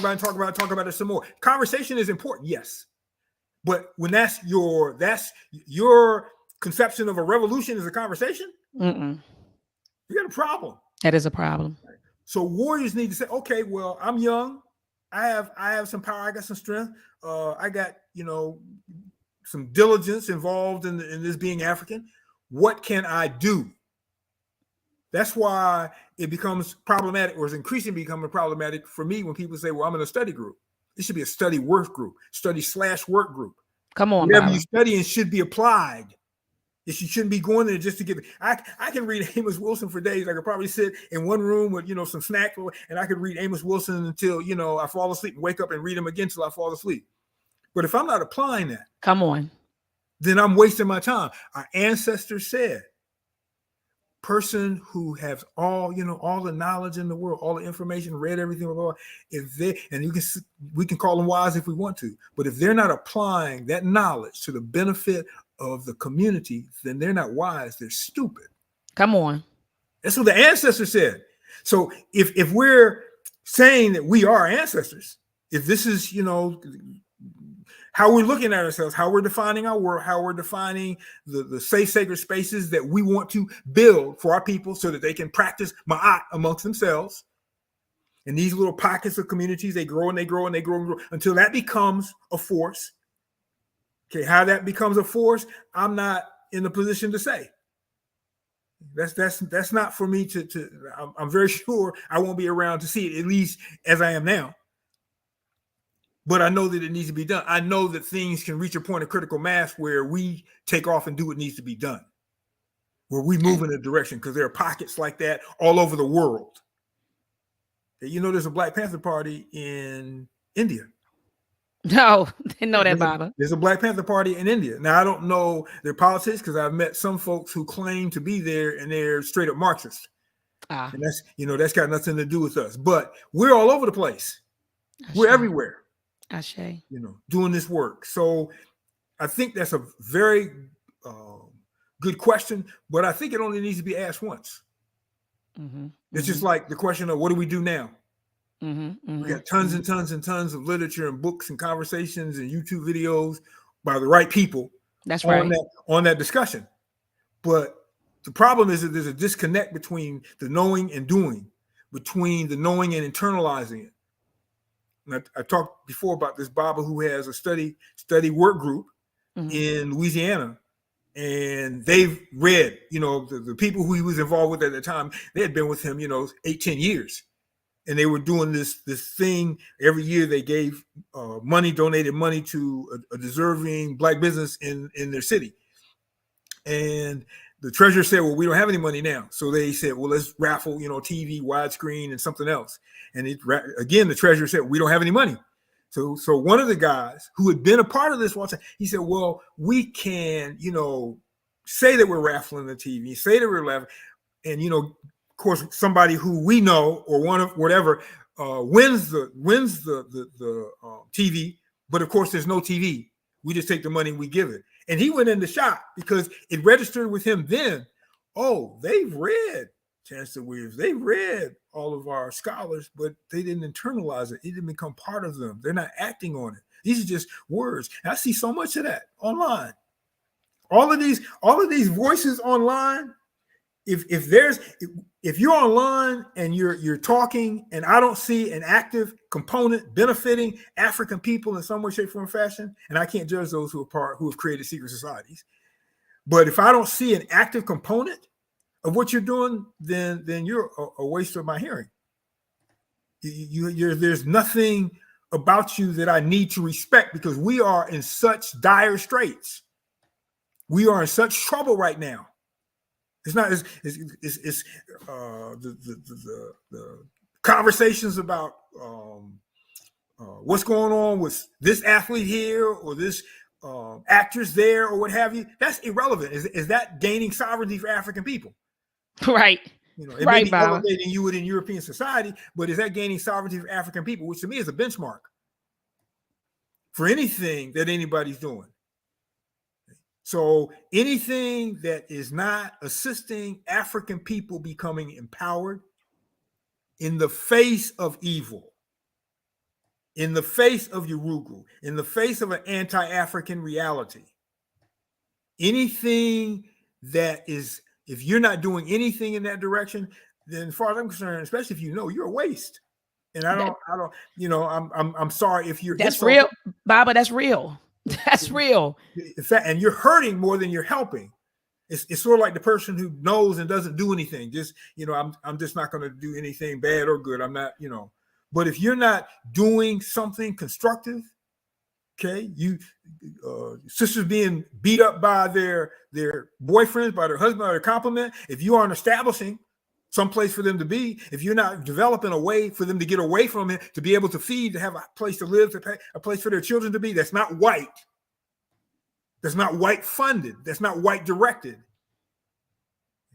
about it some more. Conversation is important, yes. But when that's your conception of a revolution is a conversation, you got a problem. That is a problem. So warriors need to say, okay, well, I'm young. I have some power. I got some strength. I got, some diligence involved in this being African. What can I do? That's why it becomes problematic, or is increasingly becoming problematic for me when people say, well, I'm in a study group. It should be a study work group, study/work group. Come on, whatever Bob. you study and should be applied. You shouldn't be going there just to get. I can read Amos Wilson for days. I could probably sit in one room with some snacks, and I could read Amos Wilson until I fall asleep and wake up and read him again till I fall asleep. But if I'm not applying that, come on, then I'm wasting my time. Our ancestors said, person who has all the knowledge in the world, all the information, read everything, we can call them wise if we want to, but if they're not applying that knowledge to the benefit of the community, then they're not wise, they're stupid. Come on. That's what the ancestors said. So if we're saying that we are ancestors, if this is how we're looking at ourselves, how we're defining our world, how we're defining the safe, sacred spaces that we want to build for our people so that they can practice ma'at amongst themselves. And these little pockets of communities, they grow and they grow and they grow and grow until that becomes a force. Okay, how that becomes a force, I'm not in the position to say. That's not for me to I'm very sure I won't be around to see it, at least as I am now. But I know that it needs to be done. I know that things can reach a point of critical mass where we take off and do what needs to be done, where we move in a direction, because there are pockets like that all over the world. There's a Black Panther Party in India. No, didn't know that, Baba. There's a Black Panther Party in India. Now, I don't know their politics because I've met some folks who claim to be there and they're straight up Marxist. And that's got nothing to do with us. But we're all over the place. We're everywhere. Ashe. Doing this work. So I think that's a very good question, but I think it only needs to be asked once. It's just like the question of what do we do now? We got tons and tons and tons of literature and books and conversations and YouTube videos by the right people. That's right. On that discussion. But the problem is that there's a disconnect between the knowing and doing, between the knowing and internalizing it. I talked before about this Baba who has a study work group in Louisiana, and they've read, the people who he was involved with at the time, they had been with him, 8-10 years. And they were doing this thing every year. They gave donated money to a deserving Black business in their city. And the treasurer said, well, we don't have any money now. So they said, well, let's raffle, TV, widescreen, and something else. And again, the treasurer said, we don't have any money. So one of the guys who had been a part of this one time, he said, well, we can, say that we're raffling the TV, say that we're laughing. And, of course, somebody who we know or one of whatever wins the TV. But of course, there's no TV. We just take the money and we give it. And he went into shock because it registered with him then. Oh, they've read Chancellor Williams. They read all of our scholars, but they didn't internalize it. It didn't become part of them. They're not acting on it. These are just words. And I see so much of that online. All of these voices online, if you're online and you're talking and I don't see an active component benefiting African people in some way, shape, form, fashion, and I can't judge those who have created secret societies, but if I don't see an active component of what you're doing, then you're a waste of my hearing. There's nothing about you that I need to respect, because we are in such dire straits. We are in such trouble right now. It's not the conversations about what's going on with this athlete here or this actress there or what have you. That's irrelevant. Is that gaining sovereignty for African people? Right. You know, it may be elevating you within European society, but is that gaining sovereignty for African people, which to me is a benchmark for anything that anybody's doing. So anything that is not assisting African people becoming empowered in the face of evil, in the face of Urugu, in the face of an anti-African reality, anything that is, if you're not doing anything in that direction, then as far as I'm concerned, especially if you're a waste. And I don't, I'm sorry if you're. That's real, Baba. That's real. That's real. In fact, and you're hurting more than you're helping. It's sort of like the person who knows and doesn't do anything. Just, I'm just not going to do anything bad or good. I'm not, But if you're not doing something constructive, okay, sisters being beat up by their boyfriends, by their husband, or their compliment, if you aren't establishing some place for them to be, if you're not developing a way for them to get away from it, to be able to feed, to have a place to live, to pay, a place for their children to be, that's not white. That's not white funded. That's not white directed.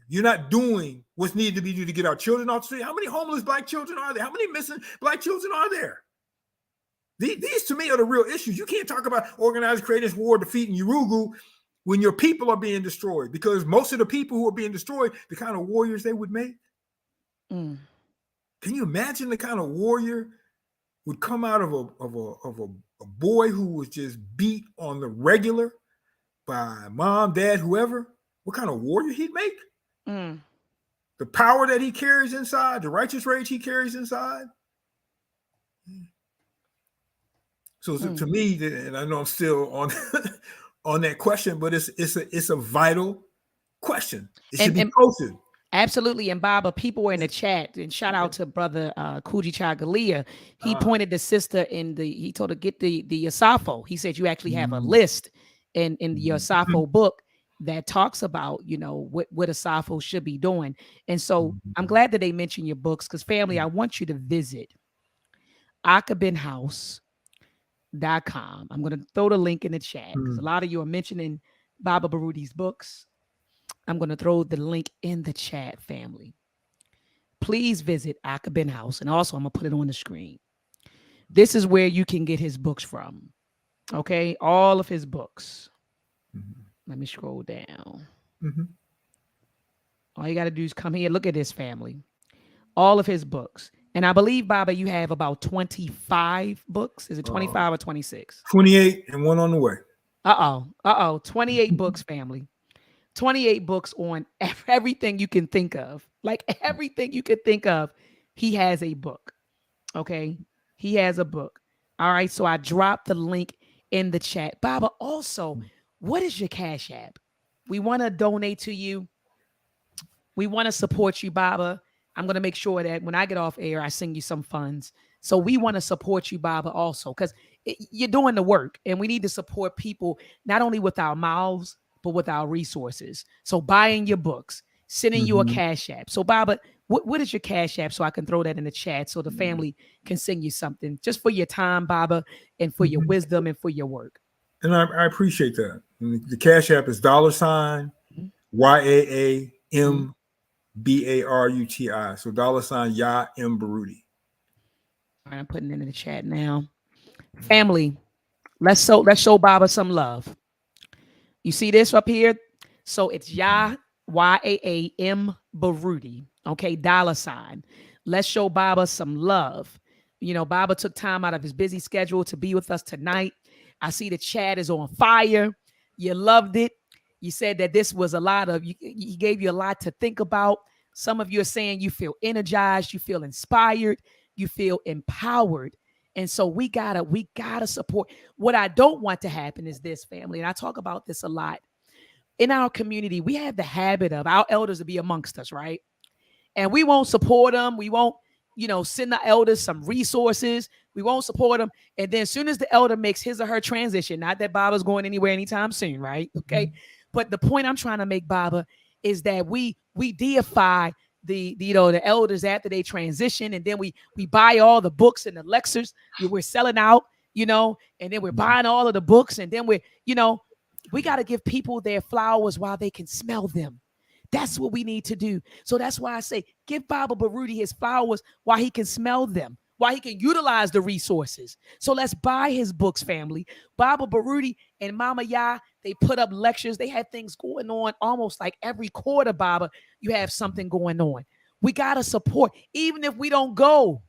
You're not doing what's needed to be done to get our children off the street. How many homeless Black children are there? How many missing Black children are there? These to me are the real issues. You can't talk about organized creating this war, defeating Urugu, when your people are being destroyed, because most of the people who are being destroyed, the kind of warriors they would make. Can you imagine the kind of warrior would come out of a boy who was just beat on the regular by mom, dad, whoever? What kind of warrior he'd make? The power that he carries inside, the righteous rage he carries inside. So to me, and I know I'm still on on that question, but it's a vital question. It should be posted. Absolutely. And Baba, people were in the chat, and shout out to brother Kuji Chagalia. He pointed the sister he told her get the Asafo. He said you actually have a list in your Asafo book that talks about, what Asafo should be doing. And so I'm glad that they mentioned your books, because family, I want you to visit akabinhouse.com. I'm going to throw the link in the chat, because a lot of you are mentioning Baba Baruti's books. I'm going to throw the link in the chat, family. Please visit Akabin House. And also, I'm going to put it on the screen. This is where you can get his books from. Okay? All of his books. Let me scroll down. All you got to do is come here. Look at this, family. All of his books. And I believe, Baba, you have about 25 books. Is it 25 or 26? 28 and one on the way. 28 books, family. 28 books on everything you can think of. Like everything you could think of, he has a book. Okay? He has a book. All right. So I dropped the link in the chat. Baba, also, what is your Cash App? We want to donate to you. We want to support you, Baba. I'm going to make sure that when I get off air, I send you some funds. So we want to support you, Baba, also, because you're doing the work, and we need to support people not only with our mouths, but with our resources. So buying your books, sending you a Cash App. So Baba, what is your Cash App, so I can throw that in the chat so the family can send you something just for your time, Baba, and for your wisdom and for your work. And I appreciate that. The Cash App is $YAAMBARUTI. So $YAAMBARUTI. All right, I'm putting it in the chat now. Family, let's show Baba some love. You see this up here? So it's YAAMBARUTI. Okay, $. Let's show Baba some love. Baba took time out of his busy schedule to be with us tonight. I see the chat is on fire. You loved it. You said that this was a lot of, he gave you a lot to think about. Some of you are saying you feel energized, you feel inspired, you feel empowered. And so we gotta support. What I don't want to happen is this, family, and I talk about this a lot. In our community, we have the habit of our elders to be amongst us, right? And we won't support them. We won't, send the elders some resources. We won't support them. And then as soon as the elder makes his or her transition, not that Baba's going anywhere anytime soon, right? Okay. Mm-hmm. But the point I'm trying to make, Baba, is that we deify the elders after they transition, and then we buy all the books and the lectures we're selling out, and then we're buying all of the books, and then we got to give people their flowers while they can smell them. That's what we need to do. So that's why I say, give Baba Baruti his flowers while he can smell them, while he can utilize the resources. So let's buy his books, family. Baba Baruti and Mama Ya, they put up lectures. They had things going on almost like every quarter, Baba. You have something going on. We got to support, even if we don't go,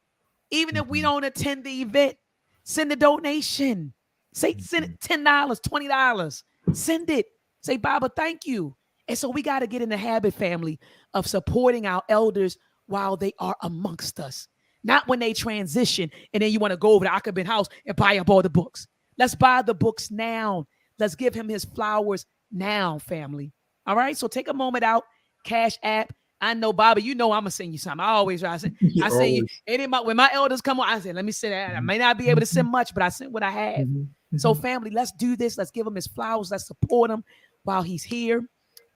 even if we don't attend the event, send a donation. Send it $10, $20. Send it. Say, Baba, thank you. And so we got to get in the habit, family, of supporting our elders while they are amongst us. Not when they transition and then you want to go over to Akabin House and buy up all the books. Let's buy the books now. Let's give him his flowers now, family. All right? So take a moment out, Cash App. I know, Baba, I'm going to send you something. I always try to send you. When my elders come on, I say, let me send that. I may not be able to send much, but I send what I have. Mm-hmm. So family, let's do this. Let's give him his flowers. Let's support him while he's here.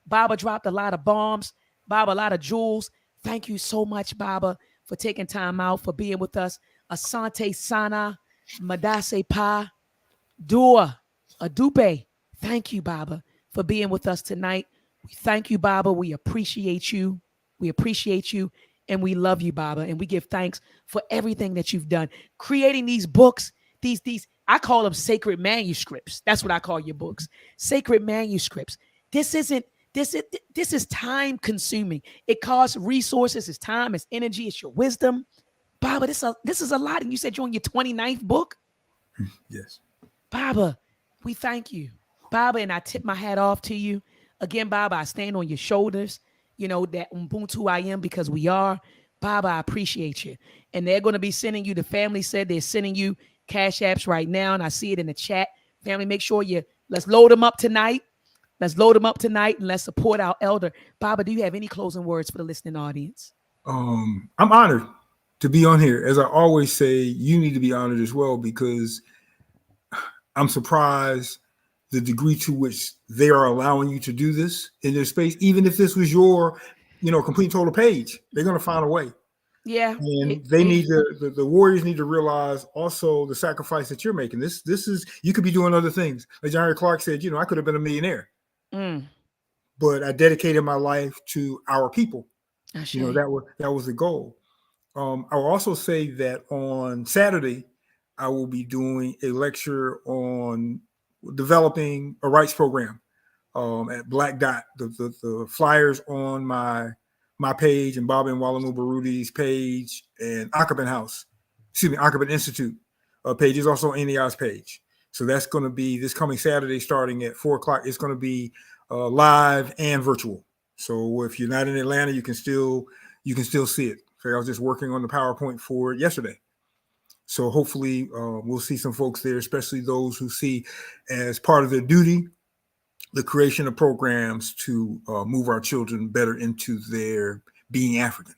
Baba dropped a lot of bombs. Baba, a lot of jewels. Thank you so much, Baba, for taking time out, for being with us. Asante Sana, Madase Pa, Dua, Adupe. Thank you, Baba, for being with us tonight. We thank you, Baba. We appreciate you. We appreciate you. And we love you, Baba. And we give thanks for everything that you've done. Creating these books, these I call them sacred manuscripts. That's what I call your books. Sacred manuscripts. This is time consuming. It costs resources, it's time, it's energy, it's your wisdom. Baba, this is a lot. And you said you're on your 29th book? Yes. Baba, we thank you. Baba, and I tip my hat off to you. Again, Baba, I stand on your shoulders. That Ubuntu I am, because we are. Baba, I appreciate you. And they're going to be sending you, the family said they're sending you Cash Apps right now. And I see it in the chat. Family, make sure let's load them up tonight. Let's load them up tonight and let's support our elder. Baba, do you have any closing words for the listening audience? I'm honored to be on here. As I always say, you need to be honored as well, because I'm surprised the degree to which they are allowing you to do this in their space. Even if this was your, complete total page, they're going to find a way. Yeah. And the warriors need to realize also the sacrifice that you're making. This is, you could be doing other things. Like John Clark said, I could have been a millionaire. But I dedicated my life to our people. That was the goal. I will also say that on Saturday, I will be doing a lecture on developing a rights program at Black Dot. The flyers on my page and Baba and Mwalimu Baruti's page and Akabin Institute page is also on NEI's page. So that's going to be this coming Saturday starting at 4:00. It's going to be live and virtual. So if you're not in Atlanta, you can still see it. So I was just working on the PowerPoint for it yesterday. So hopefully we'll see some folks there, especially those who see as part of their duty the creation of programs to move our children better into their being African.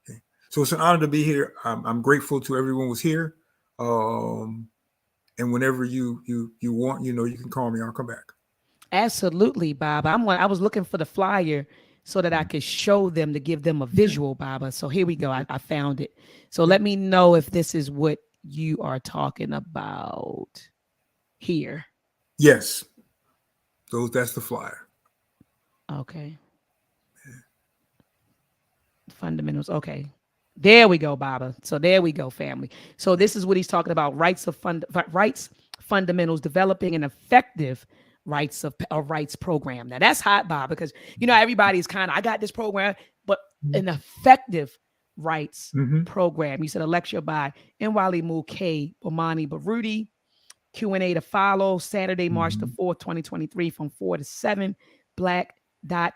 Okay. So it's an honor to be here. I'm grateful to everyone who's here. And whenever you want, you can call me. I'll come back. Absolutely, Baba. I was looking for the flyer so that I could show them, to give them a visual, Baba. So here we go. I found it. So let me know if this is what you are talking about here. Yes. That's the flyer. Okay. Yeah. Fundamentals. Okay. There we go, Baba. So there we go, family. So this is what he's talking about. Rights fundamentals, developing an effective rights program. Now that's hot, Bob, because everybody's I got this program, but an effective rights program. You said a lecture by Mwalimu K. Bomani Baruti, Q&A to follow Saturday, March the 4th, 2023 from 4 to 7. Black Dot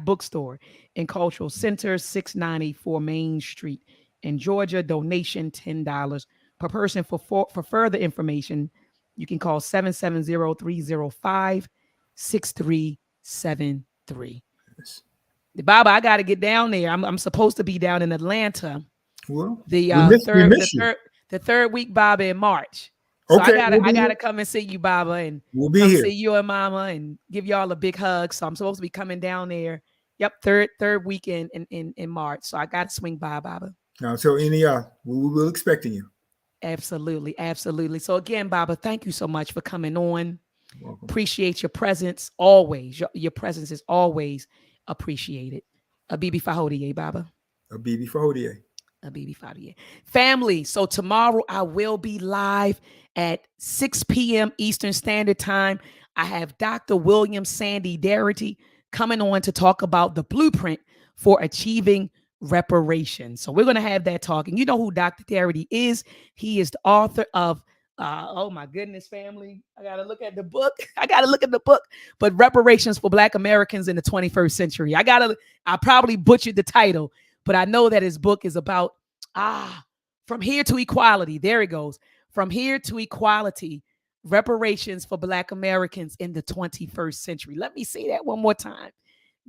Bookstore and Cultural Center, 694 Main Street in Georgia. Donation $10 per person. For further information, you can call 770-305-6373. Yes. Baba, I got to get down there. I'm supposed to be down in Atlanta. Well, the third week, Baba, in March. So okay, I gotta come and see you, Baba, and we'll be here. See you and Mama and give y'all a big hug. So I'm supposed to be coming down there. Yep, third weekend in March. So I gotta swing by, Baba. Now, so we will expecting you. Absolutely, absolutely. So again, Baba, thank you so much for coming on. Welcome. Appreciate your presence always. Your presence is always appreciated. Abibi Fahodie, Baba. Abibi Fahodie. Abibi Fahodie. Family, so tomorrow I will be live at 6 p.m. Eastern Standard Time. I have Dr. William Sandy Darity coming on to talk about the blueprint for achieving reparations. So we're going to have that talk. And you know who Dr. Darity is. He is the author of, oh my goodness, family. I got to look at the book. But Reparations for Black Americans in the 21st Century. I probably butchered the title, but I know that his book is about, From Here to Equality. There it goes. From Here to Equality, Reparations for Black Americans in the 21st Century. Let me say that one more time.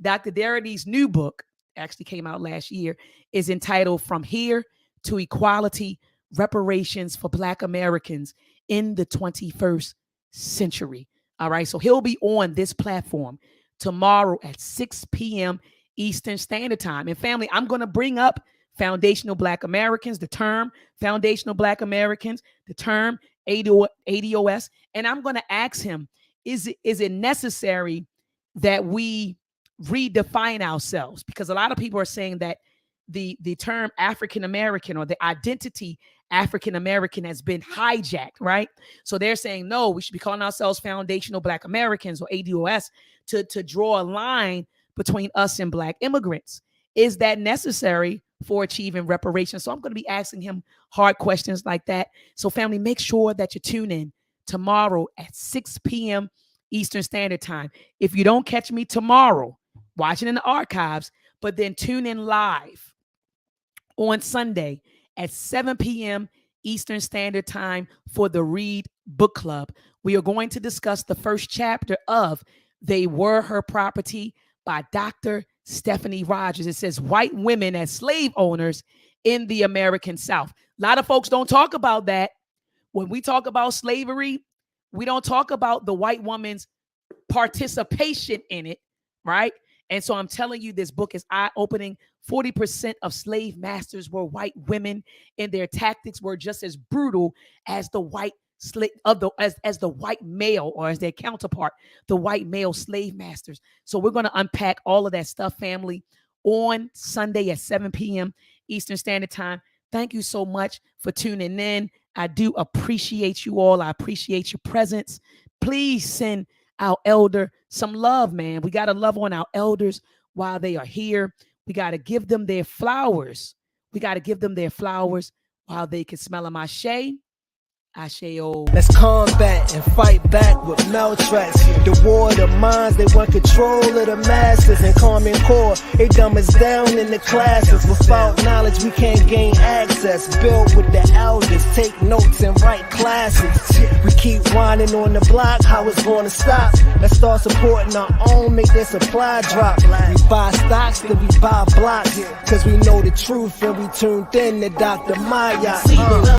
Dr. Darity's new book, actually came out last year, is entitled From Here to Equality, Reparations for Black Americans in the 21st Century. All right, so he'll be on this platform tomorrow at 6 p.m. Eastern Standard Time. And family, I'm going to bring up foundational Black Americans, the term foundational Black Americans, the term ADOS, and I'm going to ask him, is it necessary that we redefine ourselves? Because a lot of people are saying that the term African American or the identity African American has been hijacked, right? So they're saying, no, we should be calling ourselves foundational Black Americans or ADOS to draw a line between us and Black immigrants. Is that necessary for achieving reparations? So I'm going to be asking him hard questions like that. So family, make sure that you tune in tomorrow at 6 p.m. Eastern Standard Time. If you don't catch me tomorrow, watch it in the archives, but then tune in live on Sunday at 7 p.m. Eastern Standard Time for the Read Book Club. We are going to discuss the first chapter of They Were Her Property by Dr. Stephanie Rogers. It says white women as slave owners in the American South. A lot of folks don't talk about that. When we talk about slavery, we don't talk about the white woman's participation in it, right? And so I'm telling you, this book is eye-opening. 40% of slave masters were white women, and their tactics were just as brutal as the white as the white male, or as their counterpart, the white male slave masters. So we're going to unpack all of that stuff, family, on Sunday at 7 p.m. Eastern Standard Time. Thank you so much for tuning in. I do appreciate you all. I appreciate your presence. Please send our elder some love, man. We got to love on our elders while they are here. We got to give them their flowers. While they can smell them. Let's combat and fight back with MELTREK. The war of the minds, they want control of the masses. And Common Core, they dumb us down in the classes. Without knowledge, we can't gain access. Build with the elders, take notes and write classes. We keep whining on the block, how it's gonna stop? Let's start supporting our own, make their supply drop. We buy stocks, then we buy blocks. Cause we know the truth and we tuned in to Dr. Maat.